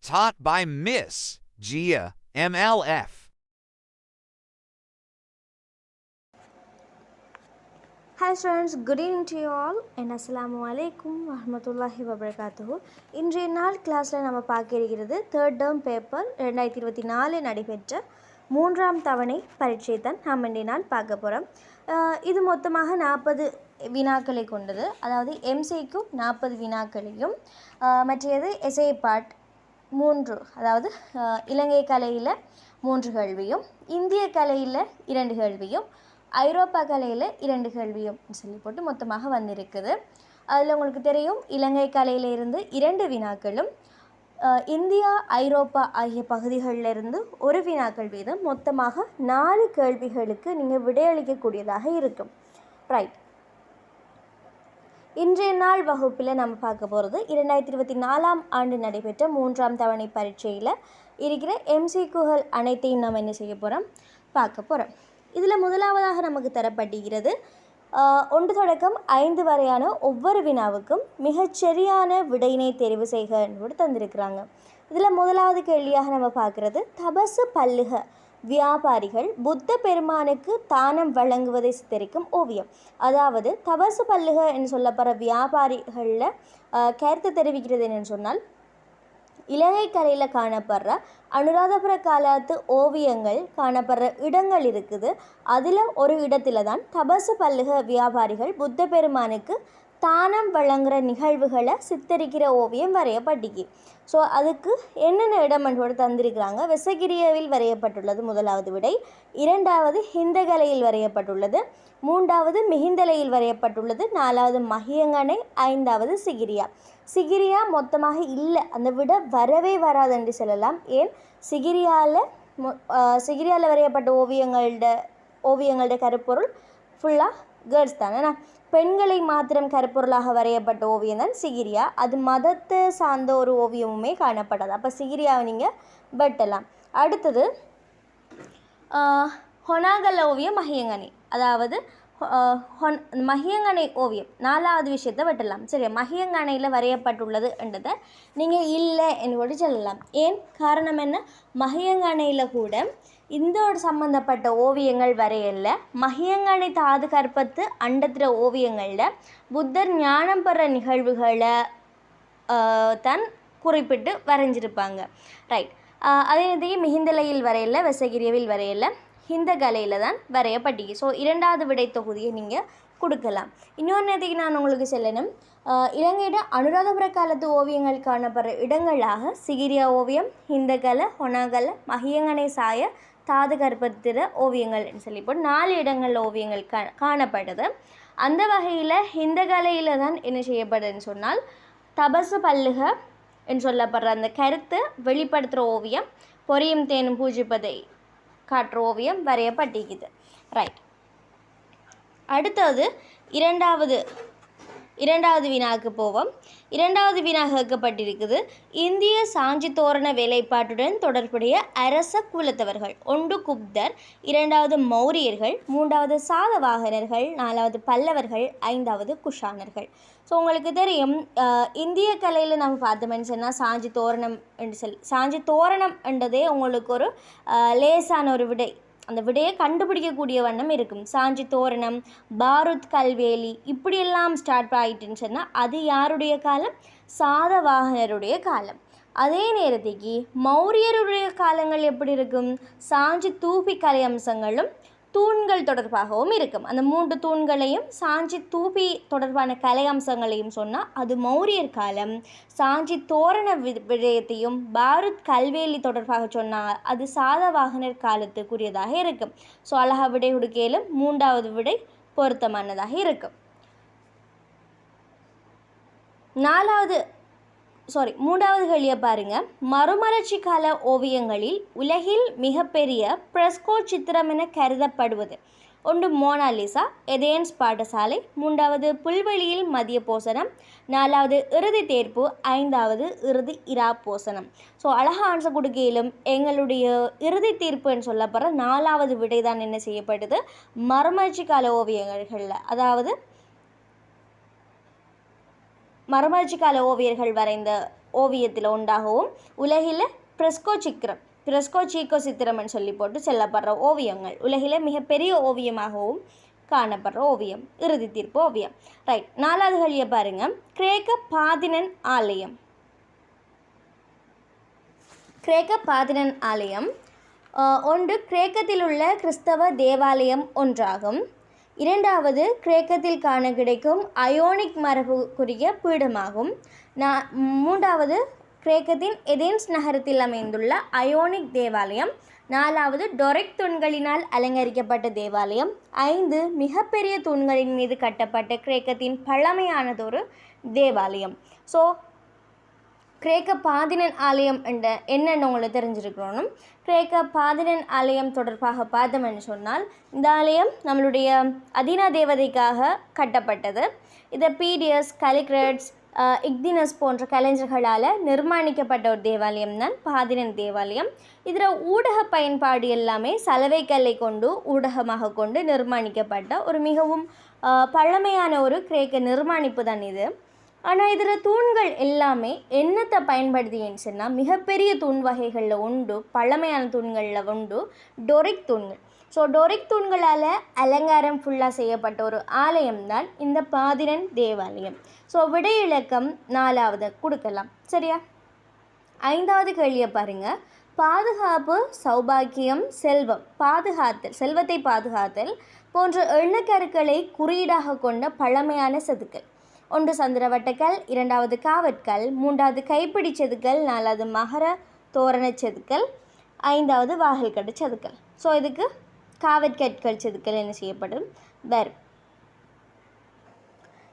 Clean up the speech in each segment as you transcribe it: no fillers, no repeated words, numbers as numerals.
taught by Miss Gia MLF. Hi students, good evening to you all and Assalamu alaikum warahmatullahi wabarakatuh. இன்றைய நாள் கிளாஸில் நம்ம பார்க்க இருக்கிறது தேர்ட் டேர்ம் பேப்பர் 2024 நடைபெற்ற 3ஆம் தவணை பரீட்சை தான் நாம் இன்றைய நாள் பார்க்க போகிறோம். இது மொத்தமாக 40 வினாக்களை கொண்டது. அதாவது எம்சிக்கு 40 வினாக்களையும் மற்றது எஸ்ஏ பார்ட் 3, அதாவது இலங்கை கலையில் 3 கேள்வியும், இந்திய கலையில் 2 கேள்வியும், ஐரோப்பா கலையில் 2 கேள்வியும் சொல்லி போட்டு மொத்தமாக வந்திருக்குது. அதில் உங்களுக்கு தெரியும் இலங்கை கலையிலிருந்து 2 வினாக்களும், இந்தியா ஐரோப்பா ஆகிய பகுதிகளிலிருந்து 1 வினாக்கள் வீதம் மொத்தமாக 4 கேள்விகளுக்கு நீங்கள் விடையளிக்கக்கூடியதாக இருக்கும். ரைட், இன்றைய நாள் வகுப்பில் நம்ம பார்க்க போகிறது 2024ஆம் ஆண்டு நடைபெற்ற 3ஆம் தவணை பரீட்சையில் இருக்கிற எம்சிக்யூகள் அனைத்தையும் நம்ம என்ன செய்ய போகிறோம், பார்க்க போகிறோம். இதில் முதலாவதாக நமக்கு தரப்பட்டிருக்கிறது 1 தொடக்கம் 5 வரையான ஒவ்வொரு வினாவுக்கும் மிகச்சரியான விடையினை தெரிவு செய்க என்று தந்திருக்கிறாங்க. இதில் முதலாவது கேள்வியாக நம்ம பார்க்குறது, தபசு பல்லுக வியாபாரிகள் புத்த பெருமானுக்கு தானம் வழங்குவதை சித்தரிக்கும் ஓவியம். அதாவது தபசு பல்லுக என்று சொல்லப்படுற வியாபாரிகளில் கருத்து தெரிவிக்கிறது என்னென்னு சொன்னால், இலங்கை கரையில் காணப்படுற அனுராதபுர காலத்து ஓவியங்கள் காணப்படுற இடங்கள் இருக்குது. அதில் ஒரு இடத்துல தான் தபசு பல்லுக வியாபாரிகள் புத்த பெருமானுக்கு தானம் வழங்குகிற நிகழ்வுகளை சித்தரிக்கிற ஓவியம் வரையப்பட்டிக்கு. ஸோ அதுக்கு என்னென்ன இடம் என்று தந்திருக்கிறாங்க. வெசகிரியாவில் வரையப்பட்டுள்ளது முதலாவது விடை, 2வது ஹிந்தகலையில் வரையப்பட்டுள்ளது, 3வது மிகிந்தலையில் வரையப்பட்டுள்ளது, 4வது மகியங்கனை, 5வது சிகிரியா. சிகிரியா மொத்தமாக இல்லை, அந்த விட வரவே வராது என்று சொல்லலாம். ஏன், சிகிரியாவில் வரையப்பட்ட ஓவியங்களோட கருப்பொருள் ஃபுல்லாக கேர்ள்ஸ் தானே, பெண்களை மாத்திரம் கருப்பொருளாக வரையப்பட்ட ஓவியம் தான் சிகிரியா. அது மதத்தை சார்ந்த ஒரு ஓவியமுமே காணப்படாது. அப்போ சிகிரியாவை நீங்கள் வெட்டலாம். அடுத்தது ஹொனாகல் ஓவியம் மகியங்கனை, அதாவது மகியங்கனை ஓவியம் 4வது விஷயத்தை வெட்டலாம். சரி, மகியங்கனையில் வரையப்பட்டுள்ளது என்றதை நீங்கள் இல்லை என்று சொல்லலாம். ஏன், காரணம் என்ன, மகியங்கனையில் கூட இந்தோடு சம்மந்தப்பட்ட ஓவியங்கள் வரையல. மகியங்கனை தாது கற்பத்து அண்டத்திர ஓவியங்களில் புத்தர் ஞானம் பெற நிகழ்வுகளை தான் குறிப்பிட்டு வரைஞ்சிருப்பாங்க. ரைட், அதே நேரத்துக்கு மிகிந்தலையில் வரையல, வெசகிரியவில் வரையல, இந்த கலையில் தான் வரையப்பட்டிக்கு. ஸோ 2வது விடை தொகுதியை நீங்கள் கொடுக்கலாம். இன்னொன்று நேரத்துக்கு நான் உங்களுக்கு சொல்லணும், இலங்கையிட அனுராதபுர காலத்து ஓவியங்கள் காணப்படுற இடங்களாக சிகிரியா ஓவியம், இந்த கலை, ஹொனாகலை, மகியங்கனை சாய, தாது கற்பத்திர ஓவியங்கள் சொல்லி போட்டு 4 இடங்களில் ஓவியங்கள் காணப்படுது. அந்த வகையில் இந்த கலையில் தான் என்ன செய்யப்படுதுன்னு சொன்னால், தபசு பல்லுக என்று சொல்லப்படுற அந்த கருத்தை வெளிப்படுத்துகிற ஓவியம், பொரியும் தேனும் பூஜிப்பதை காட்டுற ஓவியம் வரையப்பட்டிருக்குது. ரைட், அடுத்தது இரண்டாவது வினாவுக்கு போவோம். 2வது வினா கேட்கப்பட்டிருக்குது, இந்திய சாஞ்சி தோரண வேலைப்பாட்டுடன் தொடர்புடைய அரச குலத்தவர்கள். 1 குப்தர், 2வது மௌரியர்கள், 3வது சாதவாகனர்கள், 4வது பல்லவர்கள், 5வது குஷானர்கள். ஸோ உங்களுக்கு தெரியும், இந்திய கலையில் நம்ம பார்த்தோம்னு சொன்னால் சாஞ்சி தோரணம் என்று சாஞ்சி தோரணம் என்றதே உங்களுக்கு ஒரு லேசான ஒரு விடை, அந்த விடையை கண்டுபிடிக்கக்கூடிய வண்ணம் இருக்கும். சாஞ்சி தோரணம், பாரூத் கல்வேலி இப்படியெல்லாம் ஸ்டார்ட் ஆகிட்டுன்னு சொன்னால் அது யாருடைய காலம், சாதவாகனருடைய காலம். அதே நேரத்துக்கு மௌரியருடைய காலங்கள் எப்படி இருக்கும், சாஞ்சி தூபி கலை அம்சங்களும் தூண்கள் தொடர்பாகவும் இருக்கும். அந்த 3 தூண்களையும் சாஞ்சி தூபி தொடர்பான கலை அம்சங்களையும் சொன்னால் அது மௌரியர் காலம். சாஞ்சி தோரண விடயத்தையும் பாரூத் கல்வேலி தொடர்பாக சொன்னால் அது சாதவாகனர் காலத்துக்குரியதாக இருக்கும். ஸோ அழகா விடை கொடுக்கையிலும் 3வது விடை பொருத்தமானதாக இருக்கும். 3வது கேள்வியை பாருங்கள், மறுமலர்ச்சி கால ஓவியங்களில் உலகில் மிகப்பெரிய பிரஸ்கோ சித்திரம் என கருதப்படுவது. 1 மோனாலிசா, எதேன்ஸ் பாடசாலை, 3வது புல்வெளியில் மதிய போசனம், 4வது இறுதி தேர்ப்பு, 5வது இறுதி இரா போசனம். ஸோ அழகாக ஆன்சர் கொடுக்கையிலும் எங்களுடைய இறுதி தீர்ப்புன்னு சொல்லப்படுற 4வது விடை தான் என்ன செய்யப்படுது, மறுமலர்ச்சி கால ஓவியங்களில், அதாவது மறுமலர்ச்சி கால ஓவியர்கள் வரைந்த ஓவியத்தில் உண்டாகவும் உலகில் பிரெஸ்கோ சீக்கோ சித்திரம்னு சொல்லி போட்டு செல்லப்படுற ஓவியங்கள் உலகில் மிகப்பெரிய ஓவியமாகவும் காணப்படுற ஓவியம். இறுதி தீர்ப்பு ஓவியம். ரைட். 4வது கேள்வியை பாருங்கள். கிரேக்க பாதினன் ஆலயம். கிரேக்க பாதினன் ஆலயம் ஒன்று கிரேக்கத்தில் உள்ள கிறிஸ்தவ தேவாலயம் ஒன்றாகும். 2வது கிரேக்கத்தில் காண கிடைக்கும் அயோனிக் மரபுக்குரிய பீடமாகும். 3வது கிரேக்கத்தின் எதென்ஸ் நகரத்தில் அமைந்துள்ள அயோனிக் தேவாலயம். 4வது டொரிக் தூண்களினால் அலங்கரிக்கப்பட்ட தேவாலயம். 5 மிகப்பெரிய தூண்களின் மீது கட்டப்பட்ட கிரேக்கத்தின் பழமையானதொரு தேவாலயம். ஸோ கிரேக்க பாதினன் ஆலயம் என்னென்னு உங்களுக்கு தெரிஞ்சிருக்கணும். கிரேக்க பாதினன் ஆலயம் தொடர்பாக பார்த்தோம்னு சொன்னால், இந்த ஆலயம் நம்மளுடைய அதீனா தேவதைக்காக கட்டப்பட்டது. இதை பீடியஸ், கலிக்ரட்ஸ், இக்தினஸ் போன்ற கலைஞர்களால் நிர்மாணிக்கப்பட்ட ஒரு தேவாலயம் தான் பாதினன் தேவாலயம். இதில் ஊடக பயன்பாடு எல்லாமே சலவைக்கல்லை கொண்டு ஊடகமாக கொண்டு நிர்மாணிக்கப்பட்ட ஒரு மிகவும் பழமையான ஒரு கிரேக்க நிர்மாணிப்பு தான் இது. ஆனால் இதில் தூண்கள் எல்லாமே என்னத்தை பயன்படுத்தின்னு சொன்னால், மிகப்பெரிய தூண் வகைகளில் உண்டு, பழமையான தூண்களில் உண்டு டொரிக் தூண்கள். ஸோ டொரிக் தூண்களால் அலங்காரம் ஃபுல்லாக செய்யப்பட்ட ஒரு ஆலயம்தான் இந்த பாதினன் தேவாலயம். ஸோ விடை இலக்கம் 4வது கொடுக்கலாம். சரியா? 5வது கேள்வியை பாருங்கள். பாதுகாப்பு, சௌபாக்கியம், செல்வம், செல்வத்தை பாதுகாத்தல் போன்ற எண்ணக்கருக்களை குறியீடாக கொண்ட பழமையான செதுக்கல். 1 சந்திரவட்டக்கல், 2வது காவற்கல், 3வது கைப்பிடி செதுக்கல், 4வது மகர தோரண செதுக்கல், 5வது வாகல்கட்டு செதுக்கல். ஸோ இதுக்கு காவற்கற்கள் செதுக்கல் என்ன செய்யப்படும் வரும்.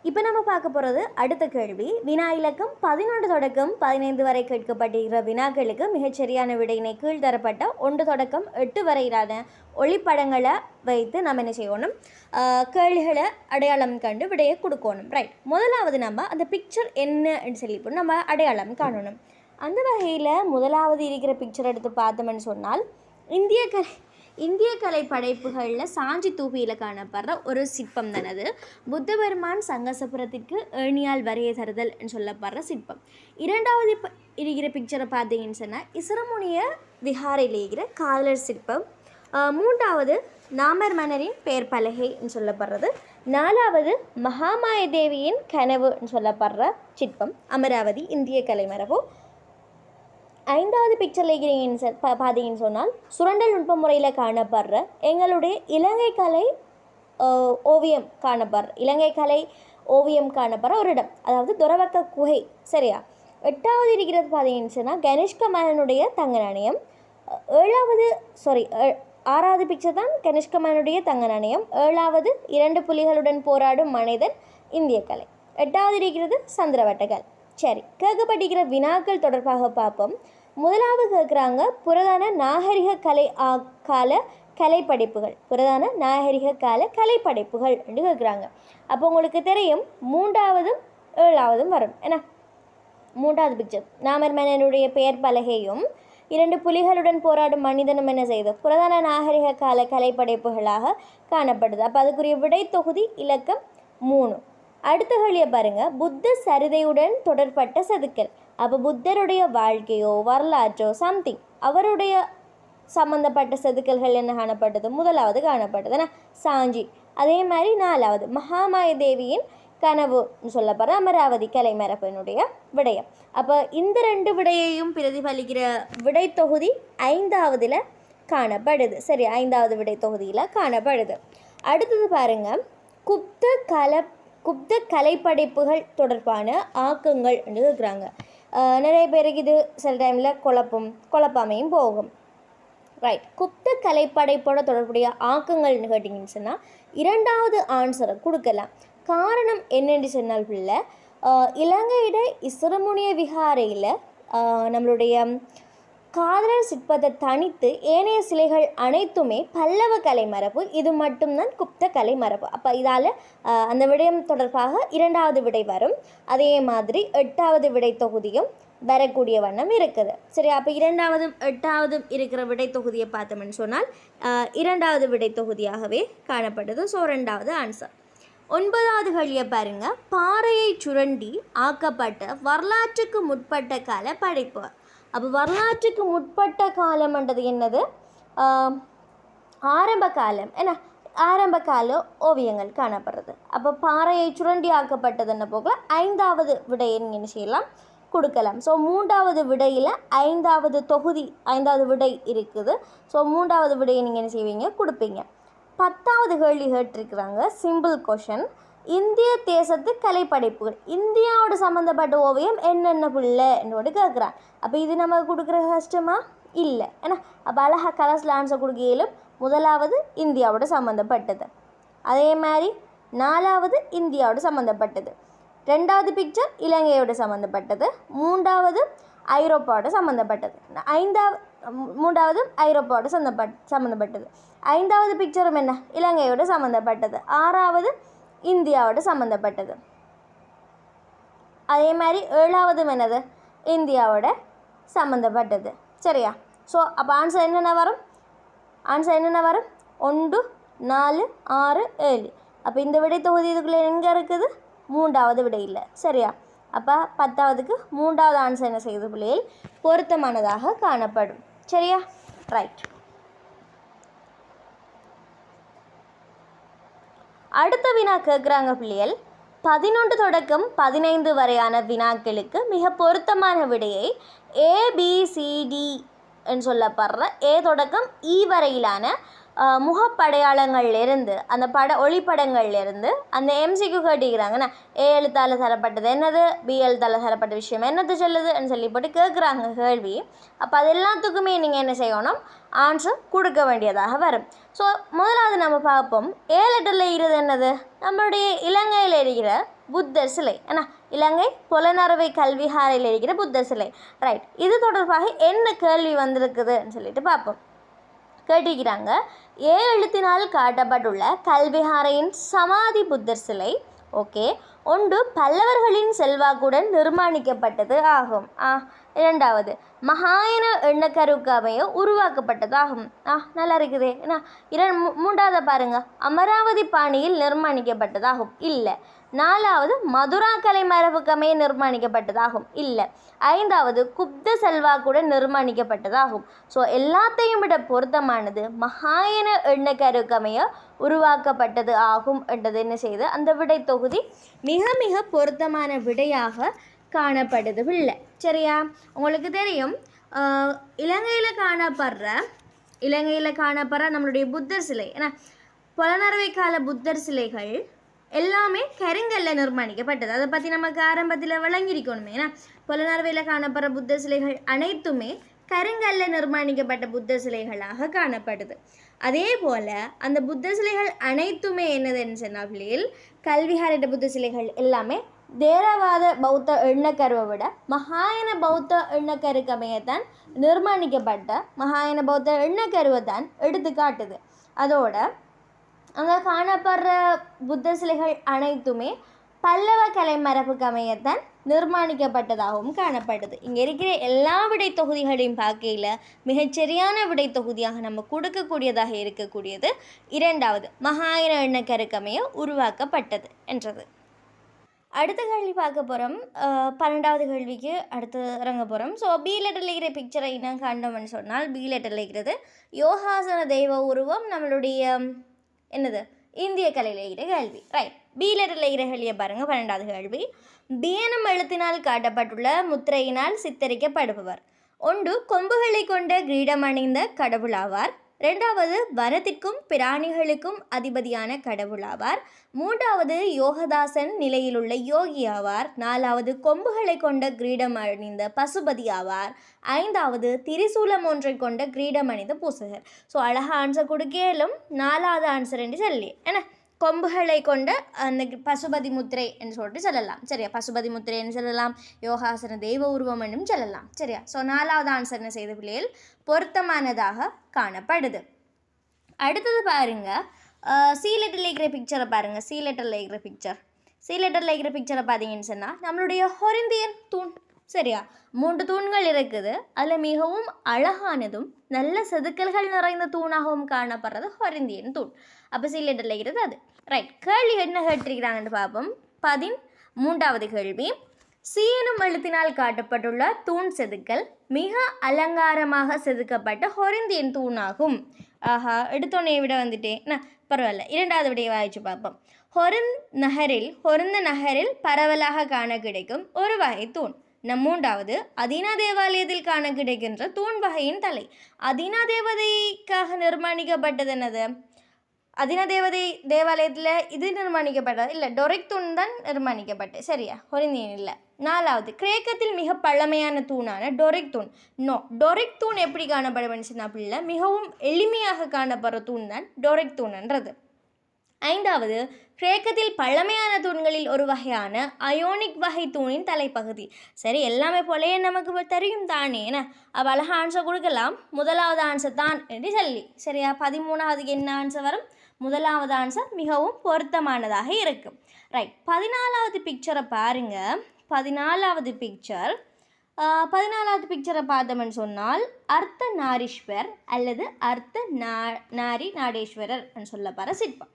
இப்போ நம்ம பார்க்க போகிறது அடுத்த கேள்வி. வினா இலக்கம் 11 தொடக்கம் 15 வரை கேட்கப்பட்டிருக்கிற வினாக்களுக்கு மிகச்சரியான விடையினை கீழ்தரப்பட்ட 1 தொடக்கம் 8 வரையிலான ஒளிப்படங்களை வைத்து நம்ம என்ன செய்யணும், கேள்விகளை அடையாளம் கண்டு விடையை கொடுக்கணும். ரைட். முதலாவது நம்ம அந்த பிக்சர் என்னன்னு சொல்லி நம்ம அடையாளம் காணணும். அந்த வகையில் முதலாவது இருக்கிற பிக்சர் எடுத்து பார்த்தோம்னு சொன்னால், இந்திய கலை படைப்புகளில் சாஞ்சி தூபியில் காணப்படுற ஒரு சிற்பம் தான் அது. புத்தபெருமான் சங்கசபுரத்திற்கு ஏணியால் வரைய தருதல் சொல்லப்படுற சிற்பம். 2வது இருக்கிற பிக்சரை பார்த்தீங்கன்னு சொன்னால் இசுரமுனிய விஹாரையில் இருக்கிற காதலர் சிற்பம். 3வது நாமர் மன்னரின் பெயர் பலகைன்னு சொல்லப்படுறது. 4வது மகாமாய தேவியின் கனவுன்னு சொல்லப்படுற சிற்பம் அமராவதி இந்திய கலை மரபு. 5வது பிக்சரில் பார்த்தீங்கன்னு சொன்னால் சுரண்டல் நுட்ப முறையில் காணப்படுற எங்களுடைய இலங்கை கலை ஓவியம் காணப்படுற ஒரு இடம், அதாவது துறவக்க குகை. சரியா? 8வது இருக்கிறது பார்த்தீங்கன்னு சொன்னால் கனிஷ்க மன்னனுடைய தங்க நாணயம். 6வது பிக்சர் தான் கனிஷ்க மன்னனுடைய தங்க நாணயம். 7வது 2 புலிகளுடன் போராடும் மனிதன் இந்திய கலை. 8வது இருக்கிறது சந்திரவட்டக்கல். சரி, கேட்கப்பட்டிருக்கிற வினாக்கள் தொடர்பாக பார்ப்போம். முதலாவது கேட்குறாங்க புரதான நாகரிக கலைப்படைப்புகள் என்று கேட்குறாங்க. அப்போ உங்களுக்கு தெரியும் 3வதும் 7வதும் வரும். ஏன்னா 3வது பிக்சர் நாமர் மன்னனுடைய பெயர் பலகையும் 2 புலிகளுடன் போராடும் மனிதனும் என்ன செய்யுது, புரதான நாகரிக கலைப்படைப்புகளாக காணப்படுது. அப்போ அதுக்குரிய விடை தொகுதி இலக்கம் 3. அடுத்த கேள்வியை பாருங்கள். புத்த சரிதையுடன் தொடர்பட்ட செதுக்கல். அப்போ புத்தருடைய வாழ்க்கையோ வரலாற்றோ சம்திங் அவருடைய சம்மந்தப்பட்ட செதுக்கல்கள் என்ன காணப்பட்டது, முதலாவது காணப்பட்டது ஏன்னா சாஞ்சி. அதே மாதிரி 4வது மகாமாய தேவியின் கனவுன்னு சொல்லப்படுற அமராவதி கலைமரபினுடைய விடயம். அப்போ இந்த 2 விடையையும் பிரதிபலிக்கிற விடை தொகுதி 5வதுல காணப்படுது. சரி, 5வது விடை தொகுதியில் காணப்படுது. அடுத்தது பாருங்கள். குப்த கலைப்படைப்புகள் தொடர்பான ஆக்கங்கள் இருக்கிறாங்க. நிறைய பேருக்கு இது சில டைமில் குழப்பாமையும் போகும். ரைட். குப்த கலைப்படைப்போட தொடர்புடைய ஆக்கங்கள்னு கேட்டிங்கன்னு சொன்னால் 2வது ஆன்சரை கொடுக்கலாம். காரணம் என்னென்னு சொன்னால் பிள்ளை, இலங்கையிட இசுரமுனிய விஹாரையில் நம்மளுடைய காதலர் சிற்பத்தை தனித்து ஏனைய சிலைகள் அனைத்துமே பல்லவ கலை மரபு, இது மட்டும்தான் குப்த கலை மரபு. அப்போ இதால் அந்த விடயம் தொடர்பாக 2வது விடை வரும். அதே மாதிரி 8வது விடை தொகுதியும் வரக்கூடிய வண்ணம் இருக்குது. சரி, அப்போ 2வதும் 8வதும் இருக்கிற விடை தொகுதியை பார்த்தோம்னு சொன்னால் 2வது விடை தொகுதியாகவே காணப்படுது. ஸோ 2வது ஆன்சர். 9வது கேள்வியை பாருங்க. பாறையை சுரண்டி ஆக்கப்பட்ட வரலாற்றுக்கு முற்பட்ட கால படைப்பு. அப்போ வரலாற்றுக்கு முற்பட்ட காலம்ன்றது என்னது? ஆரம்ப காலம். என்ன ஆரம்ப கால ஓவியங்கள் காணப்படுறது. அப்போ பாறையை சுரண்டி ஆக்கப்பட்டதுன்னு போகல 5வது விடையை நீங்கள் என்ன செய்யலாம்? கொடுக்கலாம். ஸோ 3வது விடையில் 5வது தொகுதி 5வது விடை இருக்குது. ஸோ 3வது விடையை நீங்கள் என்ன செய்வீங்க? கொடுப்பீங்க. 10வது கேள்வி கேட்டிருக்கிறாங்க. Simple question. இந்திய தேசத்து கலைப்படைப்புகள், இந்தியாவோட சம்மந்தப்பட்ட ஓவியம் என்னென்ன பிள்ளை என்னோட கேட்குறான். அப்போ இது நம்ம கொடுக்குற கஷ்டமா? இல்லை. ஏன்னா அப்போ அழகாக கலர்ஸில் ஆன்சர் கொடுக்கையிலும் 1வது இந்தியாவோட சம்மந்தப்பட்டது, அதே மாதிரி 4வது இந்தியாவோட சம்மந்தப்பட்டது, 2வது பிக்சர் இலங்கையோட சம்மந்தப்பட்டது, 3வது ஐரோப்பாவோட சம்மந்தப்பட்டது, 3வது ஐரோப்பாவோட சம்மந்தப்பட்டது, 5வது பிக்சரும் என்ன? இலங்கையோட சம்மந்தப்பட்டது, 6வது இந்தியாவோட சம்மந்தப்பட்டது, அதே மாதிரி 7வது என்னது? இந்தியாவோட சம்மந்தப்பட்டது. சரியா? ஸோ அப்போ ஆன்சர் என்னென்ன வரும்? 1, 4, 6, 7. அப்போ இந்த விடை தொகுதி இதுக்குள்ளே எங்கே இருக்குது? 3வது விடை இல்லை. சரியா? அப்போ 10வதுக்கு 3வது ஆன்சர் என்ன செய்யுது பிள்ளைகள்? பொருத்தமானதாக காணப்படும். சரியா? ரைட். அடுத்த வினா கேட்குறாங்க பிள்ளைகள். 11 தொடக்கம் 15 வரையான வினாக்களுக்கு மிக பொருத்தமான விடையை ABCD என்று சொல்லப்படுற A தொடக்கம் E வரையிலான முகப்படையாளங்கள்லேருந்து, அந்த ஒளிப்படங்கள்லேருந்து அந்த MCQ கேட்டுக்கிறாங்கன்னா A எழுத்தால் தரப்பட்டது என்னது, B எழுத்தால் தரப்பட்ட விஷயம் என்னது சொல்லுதுன்னு சொல்லி போட்டு கேட்குறாங்க கேள்வி. அப்போ அது எல்லாத்துக்குமே நீங்கள் என்ன செய்யணும்? ஆன்சர் கொடுக்க வேண்டியதாக வரும். ஸோ முதலாவது நம்ம பார்ப்போம். A லெட்டரில் இருக்கிறது என்னது? நம்மளுடைய இலங்கையில் இருக்கிற புத்தர் சிலை. ஏன்னா இலங்கை புலனறுவை கல்விகாரையில் இருக்கிற புத்தர் சிலை. ரைட். இது தொடர்பாக என்ன கேள்வி வந்திருக்குதுன்னு சொல்லிட்டு பார்ப்போம். கேட்டிருக்கிறாங்க. A எழுத்தினால் காட்டப்பட்டுள்ள கல்விகாரையின் சமாதி புத்தர் சிலை ஓகே ஒன்று பல்லவர்களின் செல்வாக்குடன் நிர்மாணிக்கப்பட்டது ஆகும். 2வது மகாயன எண்ணக்கருக்கு அமைய உருவாக்கப்பட்டது ஆகும். நல்லா இருக்குதே. ஏன்னா 3வது பாருங்க, அமராவதி பாணியில் நிர்மாணிக்கப்பட்டதாகும். இல்லை. 4வது மதுரா கலை மரபுக்கு அமைய நிர்மாணிக்கப்பட்டதாகும். இல்லை. 5வது குப்த செல்வாக்குடன் நிர்மாணிக்கப்பட்டதாகும். ஸோ எல்லாத்தையும் விட பொருத்தமானது மகாயன எண்ணக்கருக்கு அமைய உருவாக்கப்பட்டது ஆகும் என்றது என்ன செய்து அந்த விடை தொகுதி மிக மிக பொருத்தமான விடையாக காணப்படுது இல்லை. சரியா? உங்களுக்கு தெரியும் இலங்கையில் காணப்படுற நம்மளுடைய புத்தர் சிலை, ஏன்னா புலனறுவை கால புத்தர் சிலைகள் எல்லாமே கருங்கல்ல நிர்மாணிக்கப்பட்டது. அதை பற்றி நமக்கு ஆரம்பத்தில் விளங்கியிருக்கணுமே. ஏன்னா புலனறுவையில் காணப்படுற புத்தர் சிலைகள் அனைத்துமே கருங்கல்ல நிர்மாணிக்கப்பட்ட புத்தர் சிலைகளாக காணப்படுது. அதே போல் அந்த புத்தர் சிலைகள் அனைத்துமே என்னதுன்னு சொன்னால் கல்விகாரிட்ட புத்தர் சிலைகள் எல்லாமே தேரவாத பௌத்த எண்ணக்கருவை விட மகாயன பௌத்த எண்ணக்கருக்கு அமையத்தான் நிர்மாணிக்கப்பட்ட மகாயன பௌத்த எண்ணக்கருவை தான் எடுத்து காட்டுது. அதோட அங்கே காணப்படுற புத்த சிலைகள் அனைத்துமே பல்லவ கலை மரபுக்கு அமையத்தான் நிர்மாணிக்கப்பட்டதாகவும் காணப்படுது. இங்கே இருக்கிற எல்லா விடை தொகுதிகளையும் பார்க்கையில் மிகச்சரியான விடை தொகுதியாக நம்ம கொடுக்கக்கூடியதாக இருக்கக்கூடியது 2வது மகாயன எண்ணக்கருக்கு அமைய உருவாக்கப்பட்டது என்றது. அடுத்த கேள்வி பார்க்க போகிறோம். 12வது கேள்விக்கு அடுத்து இறங்க போகிறோம். ஸோ B லெட்டரில் இருக்கிற பிக்சரை என்ன காண்டோம்னு சொன்னால் B லெட்டரில் இருக்கிறது யோகாசன தெய்வ உருவம் நம்மளுடைய என்னது இந்திய கலையில் இருக்கிற கேள்வி. ரைட். B லெட்டரில் இருக்கிற கேள்வியை பாருங்கள். 12வது கேள்வி. பியனம் எழுத்தினால் காட்டப்பட்டுள்ள முத்திரையினால் சித்தரிக்கப்படுபவர். 1 கொம்புகளை கொண்ட கிரீடம் அணிந்த கடவுளாவார். 2வது வனத்திற்கும் பிராணிகளுக்கும் அதிபதியான கடவுளாவார். 3வது யோகதாசன் நிலையிலுள்ள யோகி ஆவார். 4வது கொம்புகளை கொண்ட கிரீடம் அணிந்த பசுபதி ஆவார். 5வது திரிசூலம் ஒன்றை கொண்ட கிரீடம் அணிந்த பூசகர். ஸோ அழகாக ஆன்சர் கொடுக்கலும் 4வது ஆன்சர் என்று சொல்லி ஏன்னா கொம்புகளை கொண்ட அந்த பசுபதி முத்திரை என்று சொல்லிட்டு சொல்லலாம். சரியா? பசுபதி முத்திரை என்று சொல்லலாம், யோகாசன தெய்வ உருவம் என்றும் சொல்லலாம். சரியா? ஸோ 4வது ஆன்சர் என்ன செய்த பிள்ளைகள் பொருத்தமானதாக காணப்படுது. அடுத்தது பாருங்க, C லெட்டரில் இருக்கிற பிக்சரை பாருங்க. C லெட்டரில் இருக்கிற பிக்சரை பார்த்தீங்கன்னு சொன்னால் நம்மளுடைய ஹொரிந்தியன் தூண் சரியா? 3 தூண்கள் இருக்குது. அதில் மிகவும் அழகானதும் நல்ல செதுக்கல்கள் நிறைந்த தூணாகவும் காணப்படுறது ஹொரிந்தியன் தூண். அப்போ சிலிண்டரில் இருக்கிறது அது. ரைட், கேள்வி என்ன கேட்டிருக்கிறாங்கன்னு பார்ப்போம். 13வது கேள்வி, சி எனும் எழுத்தினால் காட்டப்பட்டுள்ள தூண் செதுக்கல் மிக அலங்காரமாக செதுக்கப்பட்ட ஹொரிந்தியன் தூணாகும். ஆஹா, எடுத்தோன்னே விட வந்துட்டேன். பரவாயில்ல, 2வது விடையை வாய்ச்சி பார்ப்போம். ஹொருந்த நகரில் பரவலாக காண கிடைக்கும் ஒரு வகை தூண். 3வது, அதீனா தேவாலயத்தில் காண கிடைக்கின்ற தூண் வகையின் தலை. அதீனா தேவதைக்காக நிர்மாணிக்கப்பட்டது என்னது? அதீனா தேவாலயத்தில் இது நிர்மாணிக்கப்பட்டது இல்லை, டொரிக் தூண் தான் நிர்மாணிக்கப்பட்டது. சரியா? ஹொரிந்தியன் இல்லை. 4வது, கிரேக்கத்தில் மிக பழமையான தூணான டொரிக் தூண். டொரிக் தூண் எப்படி காணப்படும் சொன்னா மிகவும் எளிமையாக காணப்படுற தூண் தான் டொரிக் தூண்ன்றது. 5வது, கிரேக்கத்தில் பழமையான தூண்களில் ஒரு வகையான அயோனிக் வகை தூணின் தலைப்பகுதி. சரி, எல்லாமே போலயே நமக்கு தெரியும் தானே. அப்போ அழகாக ஆன்சர் கொடுக்கலாம். முதலாவது ஆன்சர் தான் என்று சொல்லி. சரியா? 13வதுக்கு என்ன ஆன்சர் வரும்? முதலாவது ஆன்சர் மிகவும் பொருத்தமானதாக இருக்கும். ரைட், 14வது பிக்சரை பாருங்க. 14வது பிக்சரை பார்த்தோம்னு சொன்னால் அர்த்த நாரீஸ்வர் அல்லது அர்த்த நாடேஸ்வரர் சொல்லப்படுற சிற்பம்.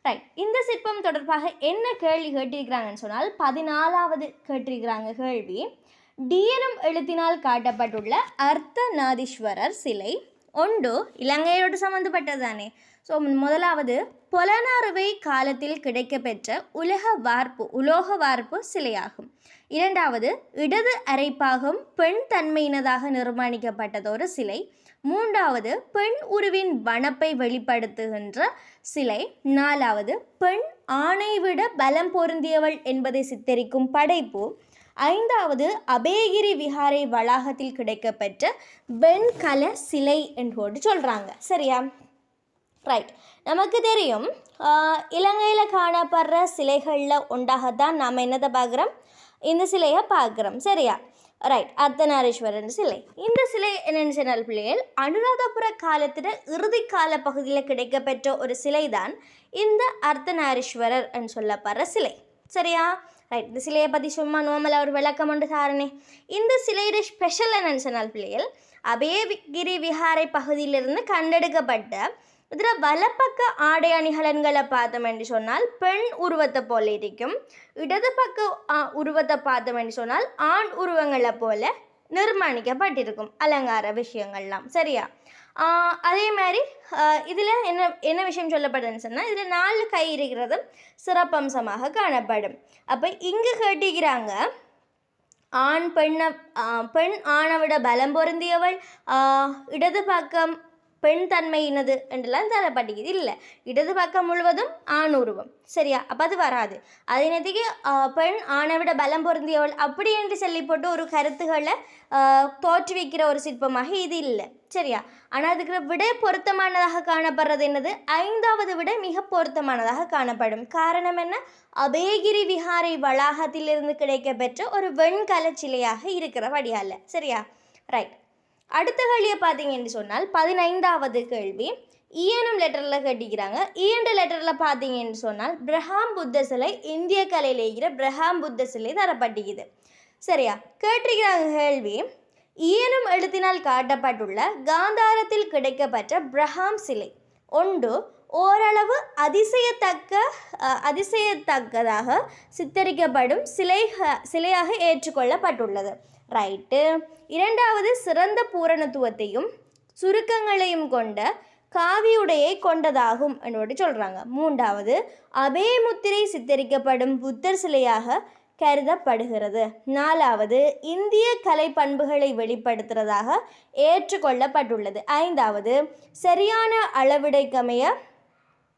ரைட், இந்த சிற்பம் தொடர்பாக என்ன கேள்வி கேட்டிருக்கிறாங்கன்னு சொன்னால் 14வது கேட்டிருக்கிறாங்க கேள்வி. டி எனும் எழுத்தினால் காட்டப்பட்டுள்ள அர்த்த நாதீஸ்வரர் சிலை ஒன்று இலங்கையோடு சம்மந்தப்பட்டது தானே. ஸோ முதலாவது, பொலனறுவை காலத்தில் கிடைக்கப்பெற்ற உலோக வார்ப்பு சிலையாகும். 2வது, இடது அரைப்பாகம் பெண் தன்மையினதாக நிர்மாணிக்கப்பட்டதொரு சிலை. 3வது, பெண் உருவின் வனப்பை வெளிப்படுத்துகின்ற சிலை. 4வது, பெண் ஆணை விட பலம் பொருந்தியவள் என்பதை சித்தரிக்கும் படைப்பு. 5வது, அபேகிரி விஹாரை வளாகத்தில் கிடைக்கப்பெற்ற வெண்கல சிலை என்று சொல்கிறாங்க. சரியா? ரைட், நமக்கு தெரியும் இலங்கையில் காணப்படுற சிலைகளில் ஒன்றாகத்தான் நாம் என்னதை பார்க்குறோம்? இந்த சிலையை பார்க்குறோம். சரியா? ரைட், அர்த்தநாரீஸ்வரன் சிலை. இந்த சிலை என்னென்னு சொன்னால் பிள்ளைகள், அனுராதபுர காலத்தில் இறுதி கால பகுதியில் கிடைக்கப்பெற்ற ஒரு சிலை தான் இந்த அர்த்தநாரீஸ்வரர் சொல்லப்படுற சிலை. சரியா? ரைட், இந்த சிலையை பற்றி சும்மா நோமலாக ஒரு விளக்கம் ஒன்று சாரணே. இந்த சிலையோட ஸ்பெஷல் என்னென்னு சொன்னால் பிள்ளைகள், அபேகிரி விஹாரை பகுதியிலிருந்து கண்டெடுக்கப்பட்ட இதில் வலப்பக்க ஆடை அணிகலன்களை பார்த்தோம் என்று சொன்னால் பெண் உருவத்தை போல இருக்கும். இடது பக்க உருவத்தை பார்த்தோம் என்று சொன்னால் ஆண் உருவங்களை போல நிர்மாணிக்கப்பட்டிருக்கும் அலங்கார விஷயங்கள்லாம். சரியா? அதே மாதிரி இதில் என்ன விஷயம் சொல்லப்படுதுன்னு சொன்னால், இதில் 4 கை இருக்கிறது சிறப்பம்சமாக காணப்படும். அப்போ இங்கு கேட்டிக்கிறாங்க, பெண் ஆணை விட பலம் பொருந்தியவள், இடது பக்கம் பெண் தன்மையினது என்றெல்லாம் தரப்பட்டிக்குது. இல்லை, இடது பக்கம் முழுவதும் ஆண் உருவம். சரியா? அப்போ அது வராது. அதே நேரத்துக்கு பெண் ஆணை விட பலம் பொருந்தியவள் அப்படி என்று சொல்லி போட்டு ஒரு கருத்துக்களை தோற்றுவிக்கிற ஒரு சிற்பமாக இது இல்லை. சரியா? ஆனால் அதுக்கு விட பொருத்தமானதாக காணப்படுறது என்னது? 5வது விட மிக பொருத்தமானதாக காணப்படும். காரணம் என்ன? அபேகிரி விஹாரை வளாகத்திலிருந்து கிடைக்கப்பெற்ற ஒரு வெண்கல சிலையாக இருக்கிறபடியால். சரியா? ரைட், அடுத்த கேள்வியை பார்த்தீங்கன்னு சொன்னால் 15வது கேள்வி ஈயனும் லெட்டரில் கேட்டிக்கிறாங்க. ஈயன்ற லெட்டரில் பார்த்தீங்கன்னு சொன்னால் பிரஹாம் புத்த சிலை, இந்திய கலையில் இருக்கிற பிரஹாம் புத்த சிலை தரப்பட்டிக்குது. சரியா? கேட்டிருக்கிறாங்க கேள்வி, ஈயனும் எழுத்தினால் காட்டப்பட்டுள்ள காந்தாரத்தில் கிடைக்கப்பட்ட பிரஹாம் சிலை ஒன்று ஓரளவு அதிசயத்தக்கதாக சித்தரிக்கப்படும் சிலையாக ஏற்றுக்கொள்ளப்பட்டுள்ளது. ரைட்டு. 2வது, சிறந்த பூரணத்துவத்தையும் சுருக்கங்களையும் கொண்ட காவியுடையை கொண்டதாகும் என்று சொல்கிறாங்க. 3வது, அபே முத்திரை சித்தரிக்கப்படும் புத்தர் சிலையாக கருதப்படுகிறது. 4வது, இந்திய கலை பண்புகளை வெளிப்படுத்துறதாக ஏற்றுக்கொள்ளப்பட்டுள்ளது. 5வது, சரியான அளவிடைக்கமைய